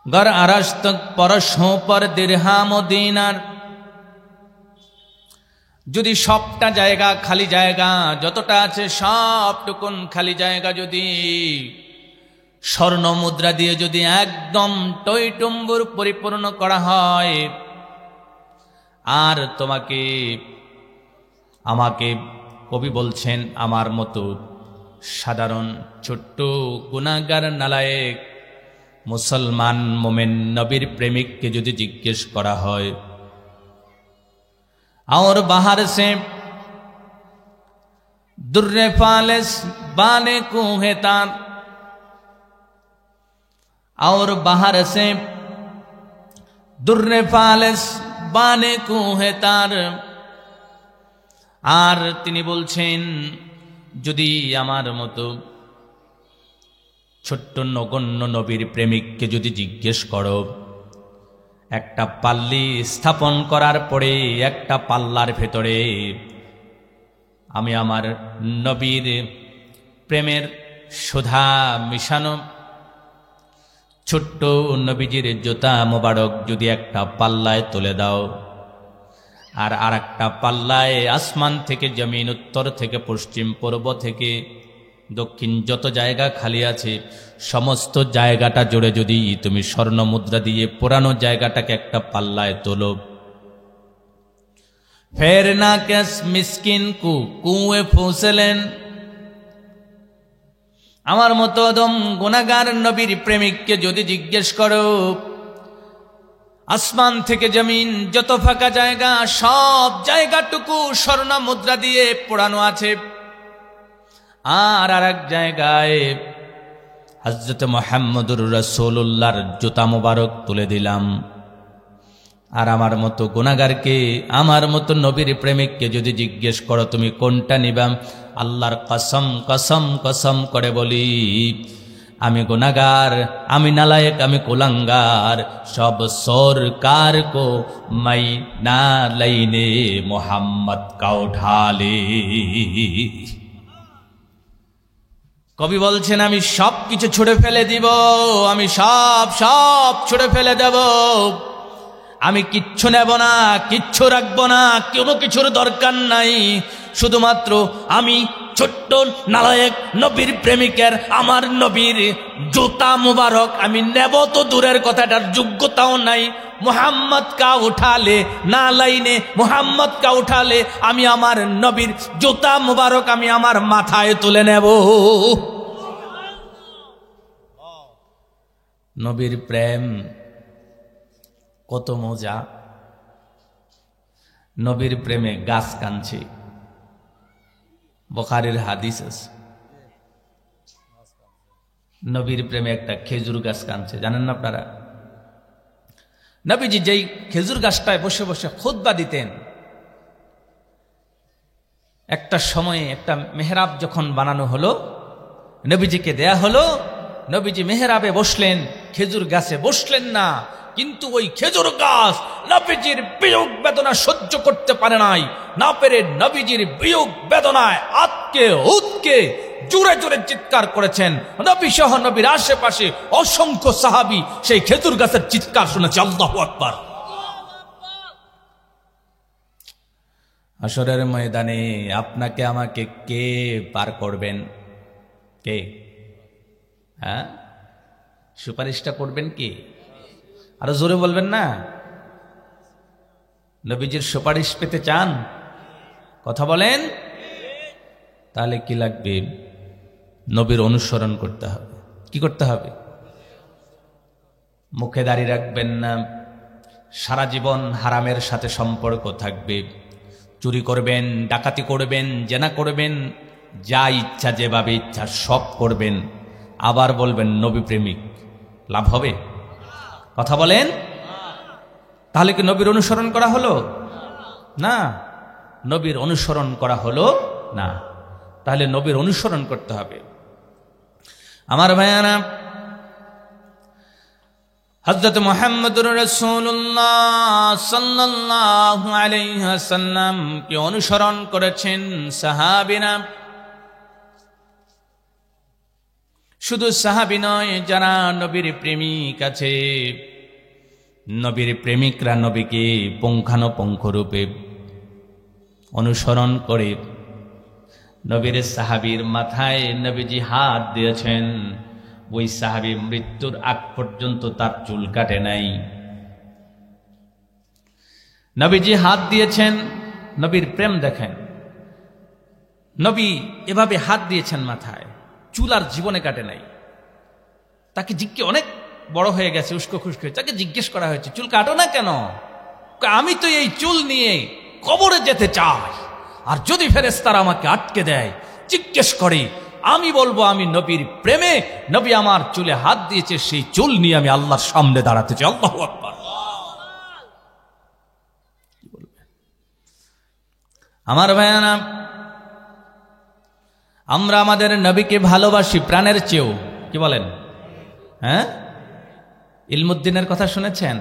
গর আরশ তক পরশ হো পর দিরহাম ও দিনার, যদি সবটা জায়গা খালি জায়গা যতটা আছে সবটুকুন খালি জায়গা যদি স্বর্ণ মুদ্রা দিয়ে যদি একদম টইটুম্বুর পরিপূর্ণ করা হয়, আর তোমাকে আমাকে, কবি বলছেন, আমার মতো সাধারণ ছোট্ট গুনাহগার নালায়েক মুসলমান মোমেন নবীর প্রেমিককে যদি জিজ্ঞেস করা হয়, और बाहर से दुर्रे फालिस बाने कुहे तार, और बाहर से दुर्रे फालिस बाने कुहे तार। আর তিনি বলছেন, যদি আমার মতো ছোট্ট নগণ্য নবীর প্রেমিককে যদি জিজ্ঞেস করো, একটা পাল্লি স্থাপন করার পরে একটা পাল্লার ভেতরে আমি আমার নবীর প্রেমের সুধা মিশানো ছোট্ট নবীজির জুতা মোবারক যদি একটা পাল্লায় তুলে দাও, আর আরেকটা পাল্লায় আসমান থেকে জমিন, উত্তর থেকে পশ্চিম, পূর্ব থেকে দক্ষিণ যত জায়গা খালি আছে সমস্ত জায়গাটা জুড়ে যদি তুমি স্বর্ণ মুদ্রা দিয়ে পুরানো জায়গাটাকে একটা পাল্লায় তোলো, ফের না কেস মিসকিন কুয়ে ফুসলেন। আমার মতো দম গুনাহগার নবীর প্রেমিককে যদি জিজ্ঞেস করো, আসমান থেকে জমিন যত ফাঁকা জায়গা সব জায়গাটুকু স্বর্ণ মুদ্রা দিয়ে পোড়ানো আছে, আর এক জায়গায় হযরত মুহাম্মদুর রাসূলুল্লাহর জুতা মোবারক তুলে দিলাম। আর আমার মতো গুনাহগারকে, আমার মতো নবীর প্রেমিককে যদি জিজ্ঞেস করো তুমি কোনটা নিবা, আল্লাহর কসম কসম কসম করে বলি, আমি গুনাহগার, আমি নালায়েক, আমি কুলাঙ্গার, সব সরকার কো মাই না লাইনে মোহাম্মদ কা উঠা লে। কবি বলছেন আমি সব কিছু ছুড়ে ফেলে দিব, আমি সব ছুড়ে ফেলে দেব, আমি কিচ্ছু নেব না, কিচ্ছু রাখবো না, কোনো কিছুর দরকার নাই, শুধুমাত্র আমি ছোট্ট নালায়েক নবীর প্রেমিকের আমার নবীর জুতা মুবারক আমি নেব তো দূরের কথা, এটার যোগ্যতাও নাই। মুহাম্মদ কা উঠালে না লাইনে মুহাম্মদ কা উঠালে, আমি আমার নবীর জুতা মুবারক আমি আমার মাথায় তুলে নেব। নবীর প্রেম কত মজা। নবীর প্রেমে গাছ কাঁদছে, বুখারীর হাদিস আছে। নবীর প্রেমে একটা খেজুর গাছ কাঁদছে, জানেন না আপনারা? নবীজি যেই খেজুর গাছটায় বসে বসে খুতবা দিতেন, একটা সময়ে একটা মেহরাব যখন বানানো হলো, নবীজিকে দেয়া হলো, নবীজি মেহরাবে বসলেন, খেজুর গাছে বসলেন না, কিন্তু ওই খেজুর গাছ নবীজির বিয়োগ বেদনা সহ্য করতে পারে নাই, না পেরে নবীজির বিয়োগ বেদনায় আতকে উতকে জোরে জোরে চিৎকার করেছেন। নবী সহ নবীর আশেপাশে অসংখ্য সাহাবী সেই খেজুর গাছের চিৎকার শুনেছে। আল্লাহু আকবার। হাশরের ময়দানে আপনাকে আমাকে কে পার করবেন? কে? হ্যাঁ, সুপারিশটা করবেন কি? আরো জোরে বলবেন না? নবীজির সুপারিশ পেতে চান? কথা বলেন। তাহলে কি লাগবে? নবীর অনুসরণ করতে হবে। কি করতে হবে? মুখে দাড়ি রাখবেন না, সারা জীবন হারামের সাথে সম্পর্ক থাকবে, চুরি করবেন, ডাকাতি করবেন, জেনা করবেন, যা ইচ্ছা যেভাবে ইচ্ছা সব করবেন, আবার বলবেন নবী প্রেমিক, লাভ হবে? কথা বলেন। তাহলে কি নবীর অনুসরণ করা হলো? না, নবীর অনুসরণ করা হলো না। তাহলে নবীর অনুসরণ করতে হবে। আমার ভাইয়ারা, হযরত মুহাম্মদুর রাসূলুল্লাহ সাল্লাল্লাহু আলাইহি ওয়াসাল্লাম কে অনুসরণ করেছেন সাহাবীরা। শুধু সাহাবী নয়, যারা নবীর প্রেমিক আছে, নবীর প্রেমিকরা নবীকে পুঙ্খানুপুঙ্খ রূপে অনুসরণ করে। নবীর সাহাবীর মাথায় নবীজি হাত দিয়েছেন, ওই সাহাবী মৃত্যুর আগ পর্যন্ত তার চুল কাটে নাই। নবীজি হাত দিয়েছেন, নবীর প্রেম দেখেন, নবী এভাবে হাত দিয়েছেন মাথায়, চুল আর জীবনে কাটে নাই। তাকে অনেক বড় হয়ে গেছে, উস্কো খুস্কো, তাকে জিজ্ঞেস করা হয়েছে চুল কাটো না কেন? আমি তো এই চুল নিয়ে কবরে যেতে চাই, আর যদি ফেরেশতারা আমাকে আটকে দেয়, জিজ্ঞেস করে, আমি বলবো আমি নবীর প্রেমে, নবী আমার চুলে হাত দিয়েছে, সেই চুল নিয়ে আমি আল্লাহর সামনে দাঁড়াতে চাই। আল্লাহু আকবার। কি বলবে আমার ভাইয়ানা? আমরা আমাদের নবীকে ভালোবাসি প্রাণের চেয়েও। কি বলেন? হ্যাঁ, ইলমুদ্দিনের কথা শুনেছেন?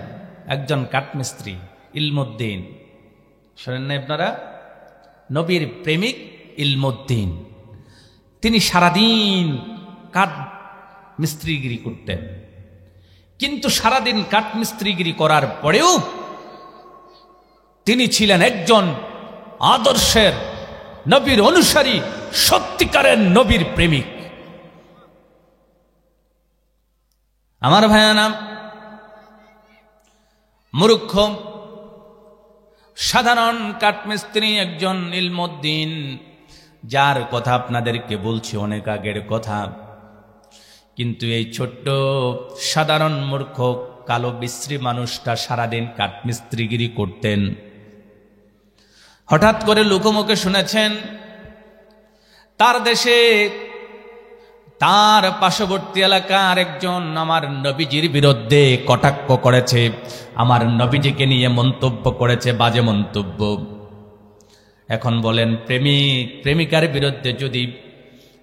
একজন কাঠমিস্ত্রি, ইলমুদ্দিন, শোনেন না আপনারা? নবীর প্রেমিক ইলমুদ্দিন, তিনি সারাদিন কাঠ মিস্ত্রিগিরি করতেন, কিন্তু সারাদিন কাঠ মিস্ত্রিগিরি করার পরেও তিনি ছিলেন একজন আদর্শের নবীর অনুসারী, সত্যিকারের নবীর প্রেমিক। আমার ভাইয়ানা, মূর্খ সাধারণ কাঠমিস্ত্রি একজন ইলমুদ্দিন, যার কথা আপনাদেরকে বলছি অনেক আগের কথা। কিন্তু এই ছোট্ট সাধারণ মূর্খ কালো বিশ্রী মানুষটা সারাদিন কাঠমিস্ত্রিগিরি করতেন। হঠাৎ করে লোকমুখে শুনেছেন তার দেশে তার পার্শ্ববর্তী এলাকার একজন আমার নবীজির বিরুদ্ধে কটাক্ষ করেছে, আমার নবীজিকে নিয়ে মন্তব্য করেছে, বাজে মন্তব্য। এখন বলেন, প্রেমিকার বিরুদ্ধে যদি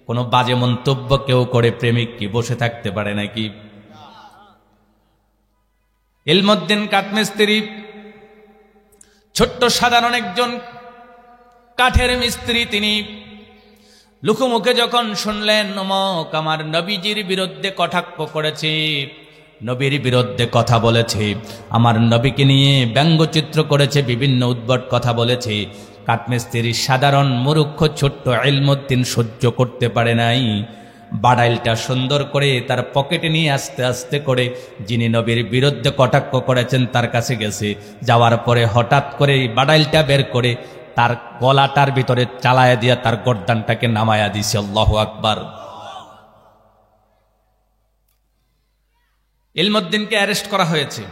কোনো বাজে মন্তব্য কেউ করে, প্রেমিক কি বসে থাকতে পারে নাকি? ইলমুদ্দিন কাঠমিস্ত্রি, ছোট্ট সাধারণ একজন কাঠের মিস্ত্রি, তিনি লুকুমুখে যখন শুনলেন অমুক আমার নবীজির বিরুদ্ধে কটাক্ষ করেছে, নবীর বিরুদ্ধে কথা বলেছে, আমার নবীকে নিয়ে ব্যঙ্গচিত্র করেছে, বিভিন্ন উদ্ভট কথা বলেছে, কাঠমিস্ত্রির সাধারণ মূর্খ ছোট্ট ইলমুদ্দিন সহ্য করতে পারে নাই। বাড়াইলটা সুন্দর করে তার পকেটে নিয়ে আস্তে আস্তে করে যিনি নবীর বিরুদ্ধে কটাক্ষ করেছেন তার কাছে গেছে। যাওয়ার পরে হঠাৎ করে বাড়াইলটা বের করে তার গলাটার ভিতরে চালায়া দিয়া তার গর্দানটাকে নামায়া দিছে। আল্লাহু আকবার। ইলমুদ্দিনকে অ্যারেস্ট করা হয়েছে।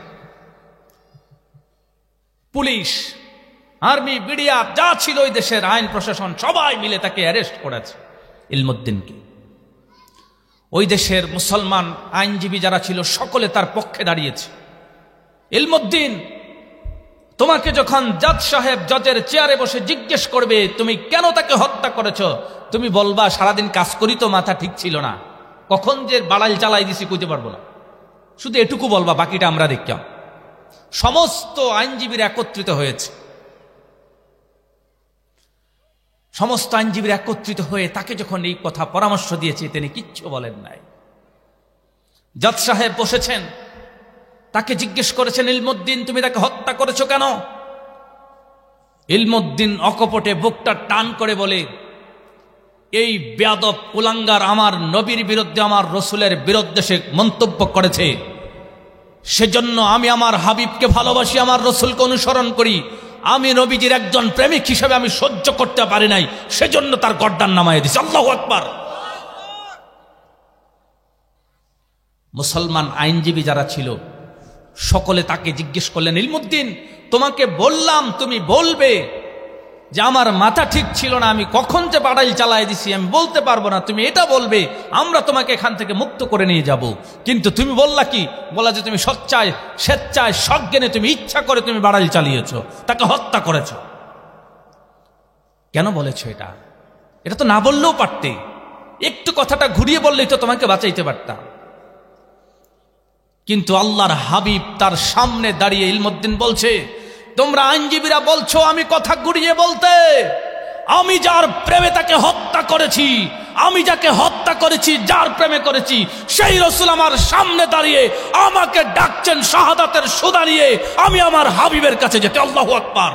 পুলিশ, আর্মি, বিডিআর যা ছিল ওই দেশের আইন প্রশাসন সবাই মিলে তাকে অ্যারেস্ট করেছে ইলমুদ্দিনকে। ওই দেশের মুসলমান আইনজীবী যারা ছিল সকলে তার পক্ষে দাঁড়িয়েছে। ইলমুদ্দিন, তোমাকে যখন জাজ সাহেব জজের চেয়ারে বসে জিজ্ঞেস করবে তুমি কেন তাকে হত্যা করেছ, তুমি বলবা সারাদিন কাজ করি তো মাথা ঠিক ছিল না, কখন যে বাড়াইল চালাই দিছি কইতে পারবো না, শুধু এটুকু বলবা, বাকিটা আমরা দেখলাম। সমস্ত আইনজীবীরা একত্রিত হয়েছে, সমস্ত আইনজীবীরা একত্রিত হয়ে তাকে যখন এই কথা পরামর্শ দিয়েছে তিনি কিচ্ছু বলেন নাই। জজ সাহেব বসেছেন, তাকে জিজ্ঞেস করেছেন ইলমুদ্দিন তুমি তাকে হত্যা করেছো কেন? ইলমুদ্দিন অকপটে বুকটা টান করে বলে, এই বেয়াদব কুলাঙ্গার আমার নবীর বিরুদ্ধে আমার রসুলের বিরুদ্ধে সে মন্তব্য করেছে, সেজন্য আমি আমার হাবিবকে ভালোবাসি, আমার রসুলকে অনুসরণ করি, আমি নবীজির একজন প্রেমিক হিসেবে আমি সহ্য করতে পারি নাই, সেজন্য তার গর্দান নামায় দিছে। আল্লাহু আকবার। মুসলমান আইনজীবী যারা ছিল সকলে তাকে জিজ্ঞেস করলেন, ইলমুদ্দিন তোমাকে বললাম তুমি বলবে যে আমার মাথা ঠিক ছিল না, আমি কখন যে বাড়াইল চালাই দিছি আমি বলতে পারবো না, তুমি এটা বলবে, আমরা তোমাকে এখান থেকে মুক্ত করে নিয়ে যাব। কিন্তু তুমি বললা কি, বলা যে তুমি স্বেচ্ছায় সজ্ঞানে তুমি ইচ্ছা করে তুমি বাড়াইল চালিয়েছ, তাকে হত্যা করেছ। কেন বলেছ এটা? এটা তো না বললেও পারতে, একটু কথাটা ঘুরিয়ে বললেই তো তোমাকে বাঁচাইতে পারতাম। কিন্তু আল্লাহর হাবিব তার সামনে দাঁড়িয়ে ইলমুদ্দিন বলছে, তোমরা আইনজীবীরা বলছো আমি কথা ঘুরিয়ে বলতে, আমি যার প্রেমে তাকে হত্যা করেছি, আমি যাকে হত্যা করেছি, যার প্রেমে করেছি, সেই রসুল আমার সামনে দাঁড়িয়ে আমাকে ডাকছেন শাহাদাতের সুদা নিয়ে আমি আমার হাবিবের কাছে যেতে। আল্লাহু আকবার।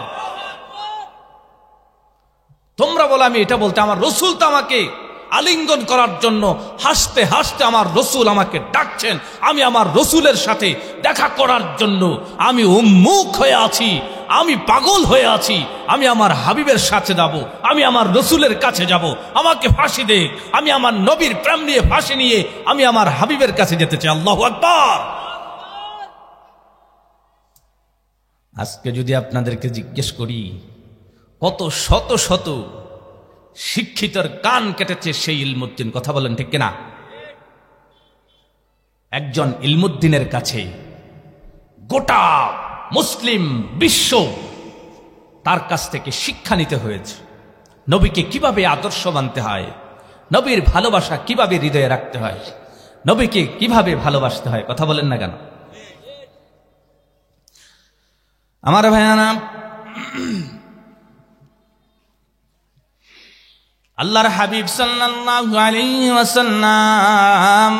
তোমরা বলো আমি এটা বলতে, আমার রসুল তো আমাকে আলিঙ্গন করার জন্য হাসতে হাসতে আমার রসুল আমাকে ডাকছেন, আমি আমার রসুলের সাথে দেখা করার জন্য আমি উন্মুখ হয়ে আছি, আমি পাগল হয়ে আছি, আমি আমার হাবিবের সাথে যাব, আমি আমার রসুলের কাছে যাব, আমাকে ফাঁসি দে, আমি আমার নবীর প্রেম নিয়ে ফাঁসি নিয়ে আমি আমার হাবিবের কাছে যেতে চাই। আল্লাহু আকবার। আজকে যদি আপনাদেরকে জিজ্ঞেস করি কত শত শত শিক্ষিতর কান কেটেছে সেই ইলমুদ্দিন, কথা বলেন ঠিক কিনা? একজন ইলমুদ্দিনের কাছে গোটা মুসলিম বিশ্ব তার কাছ থেকে শিক্ষা নিতে হয়েছে, নবীকে কিভাবে আদর্শ মানতে হয়, নবীর ভালোবাসা কিভাবে হৃদয়ে রাখতে হয়, নবীকে কিভাবে ভালোবাসতে হয়, কথা বলেন না কেন? আমার ভাইয়ানা, আল্লাহর হাবিব সাল্লাল্লাহু আলাইহি ওয়াসাল্লাম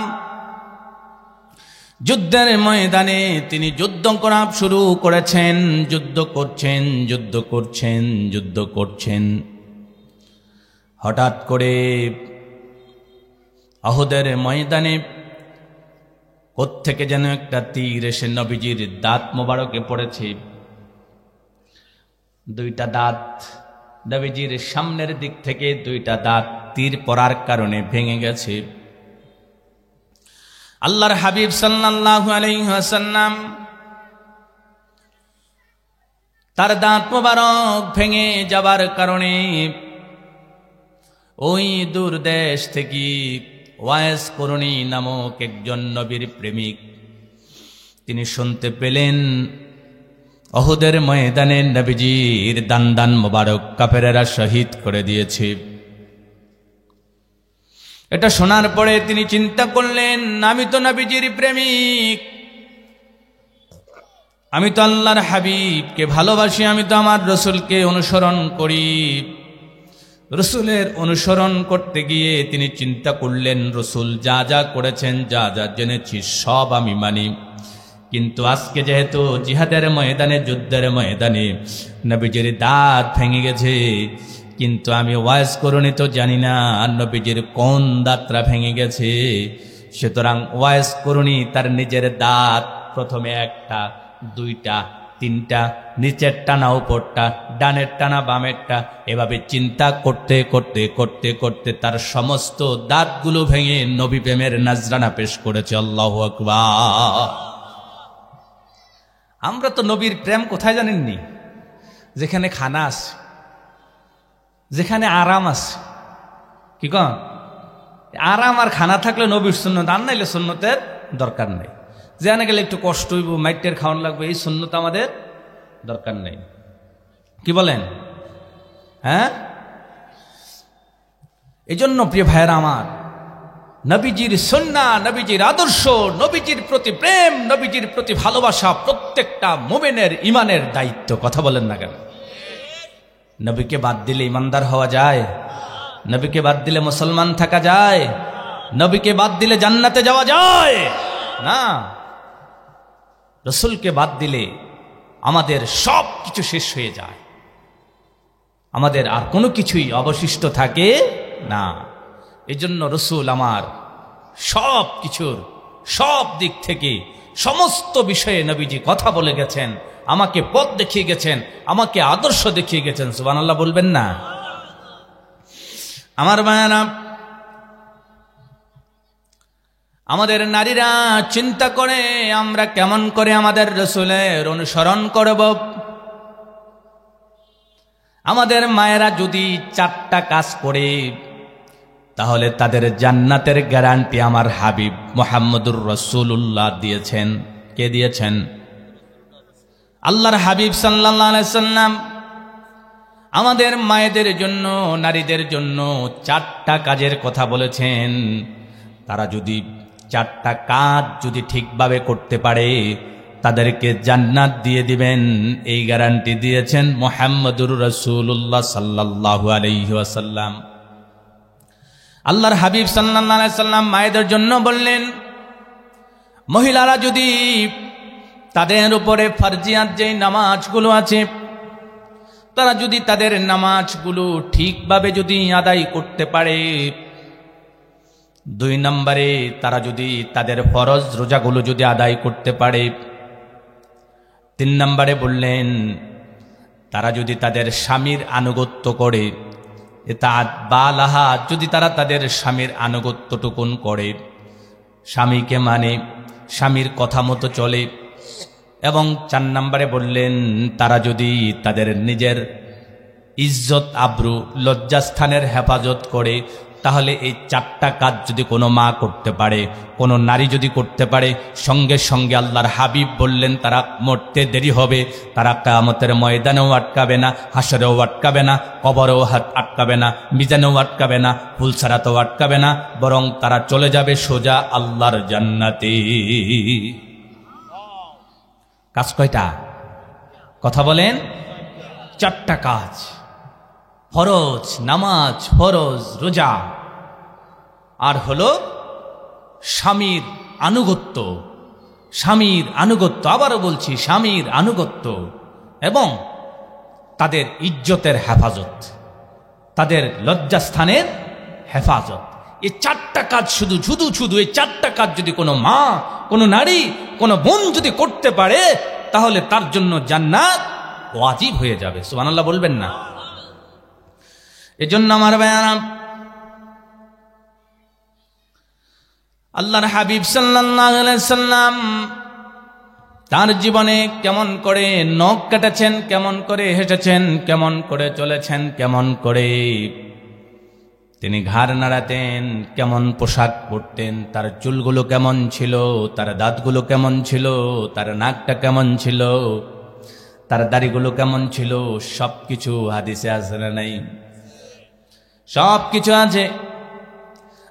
যুদ্ধের ময়দানে তিনি যুদ্ধ করা শুরু করেছেন, যুদ্ধ করছেন। হঠাৎ করে উহুদের ময়দানে কোত্থেকে যেন একটা তীর এসে নবীজির দাঁত মোবারকে পড়েছে। দুইটা দাঁত নবীজির সামনের দিক থেকে দুইটা দাঁত তীর পড়ার কারণে ভেঙে গেছে। আল্লাহর হাবিব সাল্লাল্লাহু আলাইহি ওয়াসাল্লাম তার দাঁত মোবারক ভেঙে যাবার কারণে ওই দূর দেশ থেকে ওয়াইস করণী নামক একজন নবীর প্রেমিক তিনি শুনতে পেলেন উহুদের ময়দানে নবীজির দান মোবারক কাফেরেরা শহীদ করে দিয়েছে। এটা শোনার পরে তিনি চিন্তা করলেন, আমি তো নবীজির প্রেমিক, আমি তো আল্লাহর হাবিবকে ভালোবাসি, আমি তো আমার রসুলকে অনুসরণ করি। রসুলের অনুসরণ করতে গিয়ে তিনি চিন্তা করলেন, রসুল যা যা করেছেন, যা যা জেনেছি সব আমি মানি, কিন্তু আজকে যেহেতু জিহাদের ময়দানে, যুদ্ধের ময়দানে নবীজির দাঁত ভেঙে গেছে, কিন্তু আমি ওয়াইজ করণী তো জানি না নবীজির কোন দাঁতটা ভেঙে গেছে। সুতরাং ওয়াইজ করণী তার নিজের দাঁত প্রথমে একটা, দুইটা, তিনটা, নিচের টানা উপরটা, ডানের টানা বামেরটা, এভাবে চিন্তা করতে করতে করতে করতে তার সমস্ত দাঁতগুলো ভেঙে নবী প্রেমের নাজরানা পেশ করেছে। আল্লাহু আকবার। আমরা তো নবীর প্রেম কোথায় জানেননি? যেখানে খানা আছে, যেখানে আরাম আছে। কি কন? আরাম আর খানা থাকলে নবীর সুন্নত, আর নাইলে সুন্নতের দরকার নেই। যেখানে গেলে একটু কষ্ট হইব, মাইটের খাওয়ান লাগবে, এই সুন্নত আমাদের দরকার নেই। কি বলেন? হ্যাঁ, এই জন্য প্রিয় ভাইয়েরা আমার, নবীজির সুন্নাহ, নবীজির আদর্শ, নবীজির প্রতি প্রেম, নবীজির প্রতি ভালোবাসা প্রত্যেকটা মুমিনের ইমানের দায়িত্ব। কথা বলেন না কেন? নবীকে বাদ দিলে ইমানদার হওয়া যায়? নবীকে বাদ দিলে মুসলমান থাকা যায়? নবীকে বাদ দিলে জান্নাতে যাওয়া যায় না। রসুলকে বাদ দিলে আমাদের সব কিছু শেষ হয়ে যায়, আমাদের আর কোনো কিছুই অবশিষ্ট থাকে না। এই জন্য রসুল আমার সব কিছুর, সব দিক থেকে, সমস্ত বিষয়ে নবীজি কথা বলে গেছেন, আমাকে পথ দেখিয়ে গেছেন, আমাকে আদর্শ দেখিয়ে গেছেন। সুবহানাল্লাহ বলবেন না? আমার মায়েরা, আমাদের নারীরা চিন্তা করে আমরা কেমন করে আমাদের রসুলের অনুসরণ করব। আমাদের মায়েরা যদি 4টা কাজ করে, তাহলে তাদের জান্নাতের গ্যারান্টি আমার হাবিব মুহাম্মদুর রাসূলুল্লাহ দিয়েছেন। কে দিয়েছেন? আল্লাহর হাবিব সাল্লাল্লাহু আলাইহি সাল্লাম আমাদের মায়েদের জন্য, নারীদের জন্য 4টা কাজের কথা বলেছেন। তারা যদি 4টা কাজ যদি ঠিকভাবে করতে পারে, তাদেরকে জান্নাত দিয়ে দিবেন, এই গ্যারান্টি দিয়েছেন মুহাম্মদুর রাসূলুল্লাহ সাল্লাল্লাহু আলাইহি ওয়াসাল্লাম। আল্লাহর হাবিব সাল্লাল্লাহু আলাইহি সাল্লাম মায়েদের জন্য বললেন, মহিলারা যদি তাদের উপরে ফরজিয়াত যেই নামাজগুলো আছে, তারা যদি তাদের নামাজগুলো ঠিকভাবে যদি আদায় করতে পারে, 2 নম্বরে তারা যদি তাদের ফরজ রোজাগুলো যদি আদায় করতে পারে, 3 নম্বরে বললেন তারা যদি তাদের স্বামীর আনুগত্য করে, ইতাআত বালাহা, যদি তারা তাদের স্বামীর আনুগত্যটুকুন করে, স্বামীকে মানে, স্বামীর কথা মতো চলে, এবং 4 নম্বরে বললেন তারা যদি তাদের নিজের ইজ্জত, আবরু, লজ্জাস্থানের হেফাজত করে, তাহলে এই 4টা কাজ যদি কোনো মা করতে পারে, কোনো নারী যদি করতে পারে, সঙ্গে সঙ্গে আল্লাহর হাবিব বললেন তারা মরতে দেরি হবে, তারা কিয়ামতের ময়দানেও আটকাবে না, হাসরেও আটকাবে না, কবরেও আটকাবে না, মিজানেও আটকাবে না, ফুলসারাতেও আটকাবে না, বরং তারা চলে যাবে সোজা আল্লাহর জান্নাতে। কাজ কয়টা? কথা বলেন। 4টা কাজ। ফরজ নামাজ, ফরজ রোজা, আর হলো স্বামীর আনুগত্য। স্বামীর আনুগত্য, আবারও বলছি, স্বামীর আনুগত্য এবং তাদের ইজ্জতের হেফাজত, তাদের লজ্জাস্থানের হেফাজত। এই 4টা কাজ শুধু এই 4টা কাজ যদি কোনো মা, কোনো নারী, কোনো বোন যদি করতে পারে, তাহলে তার জন্য জান্নাত ওয়াজিব হয়ে যাবে। সুবহানাল্লাহ বলবেন না? এজন্য আমার ভাইয়ারা, আল্লাহর হাবিব সাল্লাল্লাহু আলাইহি সাল্লাম তার জীবনে কেমন করে নখ কেটেছেন, কেমন করে হেঁটেছেন, কেমন করে চলেছেন, কেমন করে তিনি ঘাড় নাড়াতেন, কেমন পোশাক পরতেন, তার চুলগুলো কেমন ছিল, তার দাঁতগুলো কেমন ছিল, তার নাকটা কেমন ছিল, তার দাড়িগুলো কেমন ছিল, সবকিছু হাদিসে আছে না নাই? সবকিছু আছে।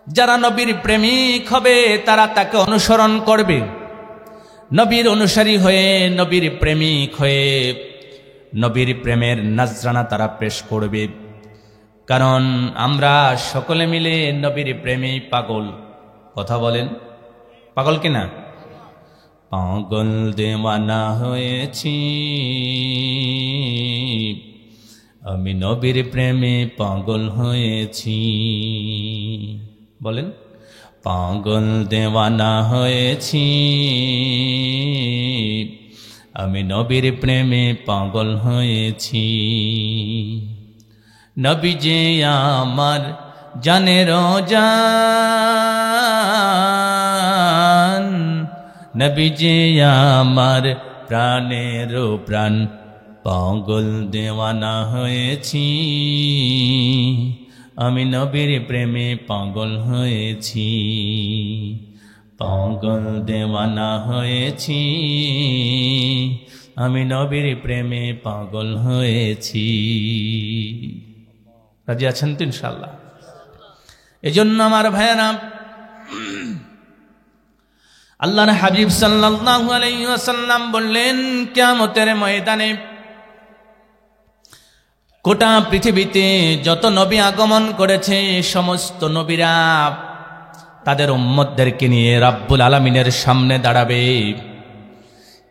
যারা নবীর প্রেমিক হবে তারা তাকে অনুসরণ করবে, নবীর অনুসারী হয়ে, নবীর প্রেমিক হয়ে নবীর প্রেমের নজরানা তারা পেশ করবে। কারণ আমরা সকলে মিলে নবীর প্রেমে পাগল। কথা বলেন, পাগল কিনা? পাগল দেওয়ানা হয়েছি আমি, নবীর প্রেমে পাগল হয়েছি। বলেন, পাগল দেওয়ানা হয়েছি আমি, নবীর প্রেমে পাগল হয়েছি। নবী যে আমার জানের জান, নবী যে আমার প্রাণের প্রাণ, পাগল দেওয়ানা হয়েছি আমি, নবীর প্রেমে পাগল হয়েছি। পাগল দেওয়ানা হয়েছি আমি, নবীর প্রেমে পাগল হয়েছি। রাজি আছেন তো ইনশাআল্লাহ? এজন্য আমার ভাইয়েরা, আল্লাহর হাবিব সাল্লাল্লাহু আলাইহি ওয়াসাল্লাম বললেন, কিয়ামতের ময়দানে গোটা পৃথিবীতে যত নবী আগমন করেছে সমস্ত নবীরা তাদের উম্মতদেরকে নিয়ে রাব্বুল আলামিনের সামনে দাঁড়াবে।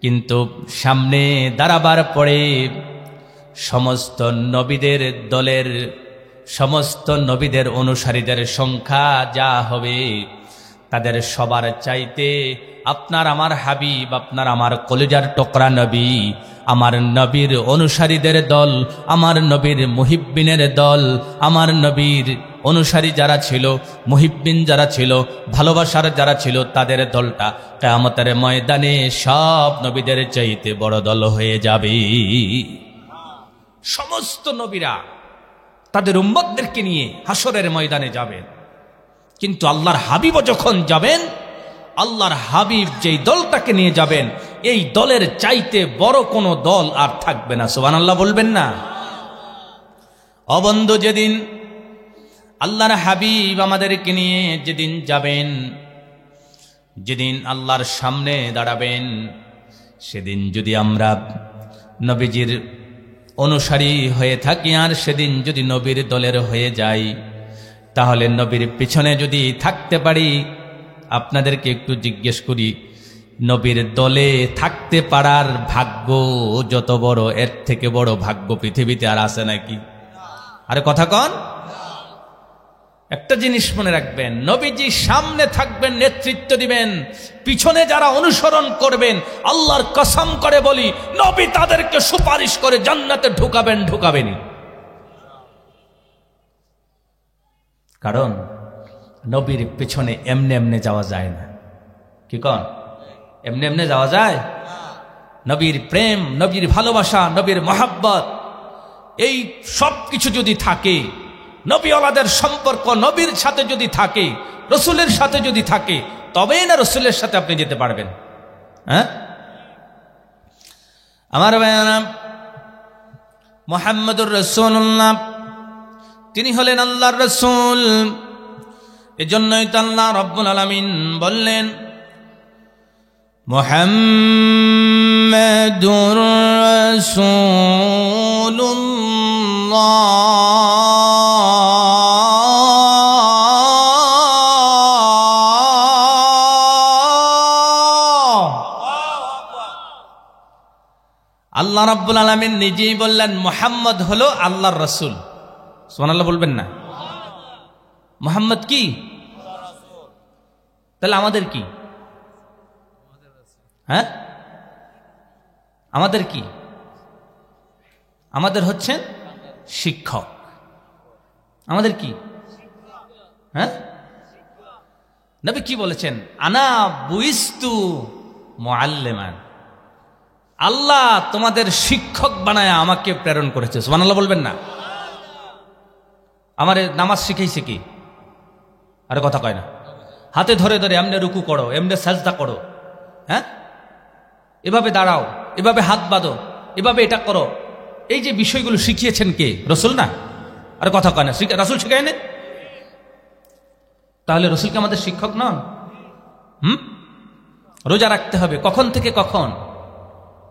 কিন্তু সামনে দাঁড়াবার পরে সমস্ত নবীদের দলের, সমস্ত নবীদের অনুসারীদের সংখ্যা যা হবে, তাদের সবার চাইতে আপনার আমার হাবিব, আপনার আমার কলিজার টুকরা নবী, আমার নবীর অনুসারীদের দল, আমার নবীর মুহিব্বিনের দল, আমার নবীর অনুসারী যারা ছিল, মুহিব্বিন যারা ছিল, ভালোবাসার যারা ছিল, তাদের দলটা কিয়ামতের ময়দানে সব নবীদের চাইতে বড় দল হয়ে যাবে। সমস্ত নবীরা তাদের উম্মতদেরকে নিয়ে হাসরের ময়দানে যাবেন। কিন্তু আল্লাহর হাবিবও যখন যাবেন, আল্লাহর হাবিব যেই দলটাকে নিয়ে যাবেন, এই দলের চাইতে বড় কোনো দল আর থাকবে না। সুবহানাল্লাহ বলবেন না? অবন্ধ, যেদিন আল্লাহর হাবিব আমাদেরকে নিয়ে যেদিন যাবেন, যেদিন আল্লাহর সামনে দাঁড়াবেন, সেদিন যদি আমরা নবীজির অনুসারী হয়ে থাকি আর সেদিন যদি নবীর দলের হয়ে যাই, তাহলে নবীর পিছনে যদি থাকতে পারি, আপনাদেরকে একটু জিজ্ঞেস করি, নবীর দলে থাকতে পারার ভাগ্য যত বড়, এর থেকে বড় ভাগ্য পৃথিবীতে আর আছে নাকি? আরে কথা কন। একটা জিনিস মনে রাখবেন, নবীজি সামনে থাকবেন, নেতৃত্ব দিবেন, পিছনে যারা অনুসরণ করবেন, আল্লাহর কসম করে বলি, নবী তাদেরকে সুপারিশ করে জান্নাতে ঢুকাবেনই। কারণ নবীর পিছনে এমনি এমনি যাওয়া যায় না। কি কন? এমনি এমনি যাওয়া যায়? নবীর প্রেম, নবীর ভালোবাসা, নবীর মহাব্বত, এই সব কিছু যদি থাকে, নবীওয়ালাদের সম্পর্ক নবীর সাথে যদি থাকে, রসুলের সাথে যদি থাকে, তবেই না রসুলের সাথে আপনি যেতে পারবেন। হ্যাঁ, আমার ভাইয়ারা, মুহাম্মদুর রাসূলুল্লাহ তিনি হলেন আল্লাহর রাসূল। এজন্যই তো আল্লাহ রাব্বুল আলামিন বললেন, মুহাম্মাদুর রাসূলুল্লাহ আল্লাহ রাব্বুল আলামিন নিজেই বললেন, মুহাম্মদ হলো আল্লাহর রাসূল। সুবহানাল্লাহ বলবেন না? মুহাম্মদ কি? তাহলে আমাদের কি? হ্যাঁ, আমাদের কি? আমাদের হচ্ছেন শিক্ষক। আমাদের কি? হ্যাঁ, নবী কি বলেছেন? আনা বুইস্তু মুআল্লিমান, আল্লাহ তোমাদের শিক্ষক বানায় আমাকে প্রেরণ করেছে। সুবহানাল্লাহ বলবেন না? আমারে নামাজ শিখাইছে কি? আরে কথা কয় না। হাতে ধরে ধরে এমনি রুকু করো, এমনি সাজদা করো, হ্যাঁ, এভাবে দাঁড়াও, এভাবে হাত বাঁধো, এভাবে এটা করো, এই যে বিষয়গুলো শিখিয়েছেন কে? রসুল না? আরে কথা কয় না, রাসূল শিখায় না? তাহলে রসুলকে আমাদের শিক্ষক নন? রোজা রাখতে হবে, কখন থেকে কখন,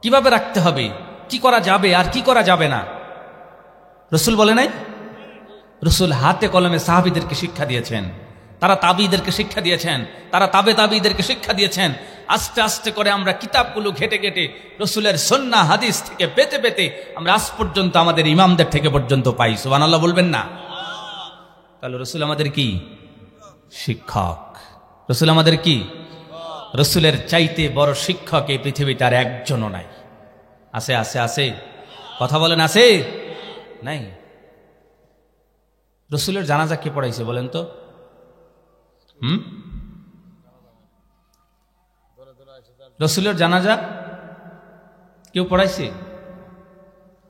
কিভাবে রাখতে হবে, কি করা যাবে আর কি করা যাবে না, রসুল বলে নাই? রসুল হাতে কলমে সাহাবীদেরকে শিক্ষা দিয়েছেন, তারা তাবিদেরকে শিক্ষা দিয়েছেন, তারা তাবিদেরকে শিক্ষা দিয়েছেন। আস্তে আস্তে করে আমরা কিতাবগুলো ঘেটে ঘেটে রসুলের সুন্নাহ হাদিস থেকে পেতে পেতে আমরা আজ পর্যন্ত আমাদের ইমামদের থেকে পর্যন্ত পাই। সুবহানাল্লাহ বলবেন না? তাহলে রসুল আমাদের কি? শিক্ষক। রসুল আমাদের কি? রসুলের চাইতে বড় শিক্ষক এই পৃথিবীতে আর একজনও নাই। আছে? আছে? আছে? কথা বলেন, আছে? নাই। রসুলের জানাজা কে পড়াইছে বলেন তো? রসুলের জানাজা কেউ পড়াইছে?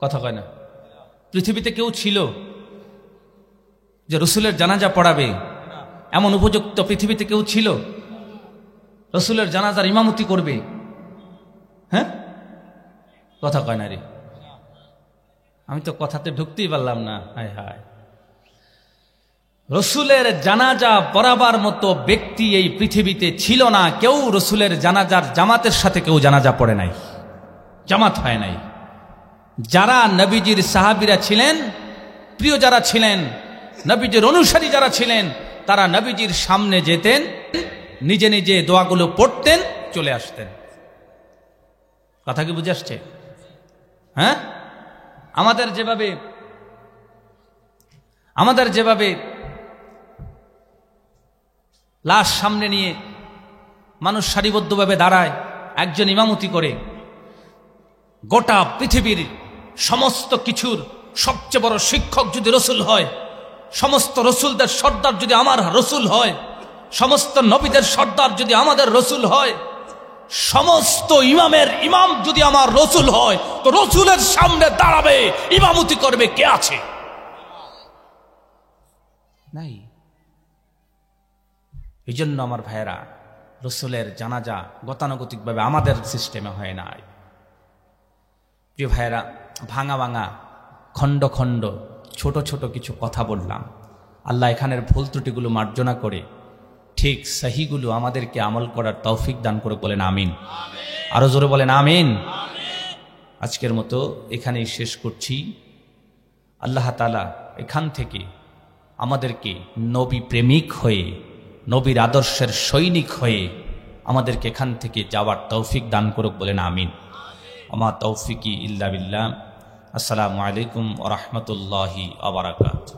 কথা কয় না। পৃথিবীতে কেউ ছিল যে রসুলের জানাজা পড়াবে এমন উপযুক্ত? পৃথিবীতে কেউ ছিল রসুলের জানাজার ইমামতি করবে? হ্যাঁ, কথা কয় না রে। আমি তো কথাতে ঢুকতেই পারলাম না। হায় হায়, রসুলের জানাজা পড়াবার মতো ব্যক্তি এই পৃথিবীতে ছিল না। কেউ রসুলের জানাজার জামাতের সাথে কেউ জানাজা পড়ে নাই, জামাত হয় নাই। যারা নবীজির সাহাবীরা ছিলেন, প্রিয় যারা ছিলেন, নবীজির অনুসারী যারা ছিলেন, তারা নবীজির সামনে যেতেন, নিজে নিজে দোয়াগুলো পড়তেন, চলে আসতেন। কথা কি বুঝে আসছে? হ্যাঁ, আমাদের যেভাবে লাশ সামনে নিয়ে মানুষ সারিবদ্ধভাবে দাঁড়ায়, একজন ইমামতি করে, গোটা পৃথিবীর সমস্ত কিছুর সবচেয়ে বড় শিক্ষক যদি রসুল হয়, সমস্ত রসুলদের সর্দার যদি আমার রসুল হয়, সমস্ত নবীদের সর্দার যদি আমাদের রসুল হয়, সমস্ত ইমামের ইমাম যদি আমার রসুল হয়, তো রসুলের সামনে দাঁড়াবে, ইমামতি করবে কে আছে? নাই। এই জন্য আমার ভাইয়েরা, রসুলের জানাজা গতানুগতিকভাবে আমাদের সিস্টেমে হয় নাই। প্রিয় ভাইয়েরা, ভাঙা ভাঙা খণ্ড খণ্ড ছোট ছোট কিছু কথা বললাম। আল্লাহ এখানের ভুল ত্রুটিগুলো মার্জনা করে ঠিক সহিগুলো আমাদেরকে আমল করার তৌফিক দান করে, বলেন আমিন। আরো জোরে বলেন আমিন। আজকের মতো এখানেই শেষ করছি। আল্লাহ তাআলা এখান থেকে আমাদেরকে নবী প্রেমিক হয়ে, নবীর আদর্শের সৈনিক হয়ে আমাদেরকে এখান থেকে যাওয়ার তৌফিক দান করুক, বলেন আমিন। আমা তৌফিকি ইল্লা বিল্লাহ। আসসালামু আলাইকুম ওয়া রাহমাতুল্লাহি ওয়া বারাকাতুহু।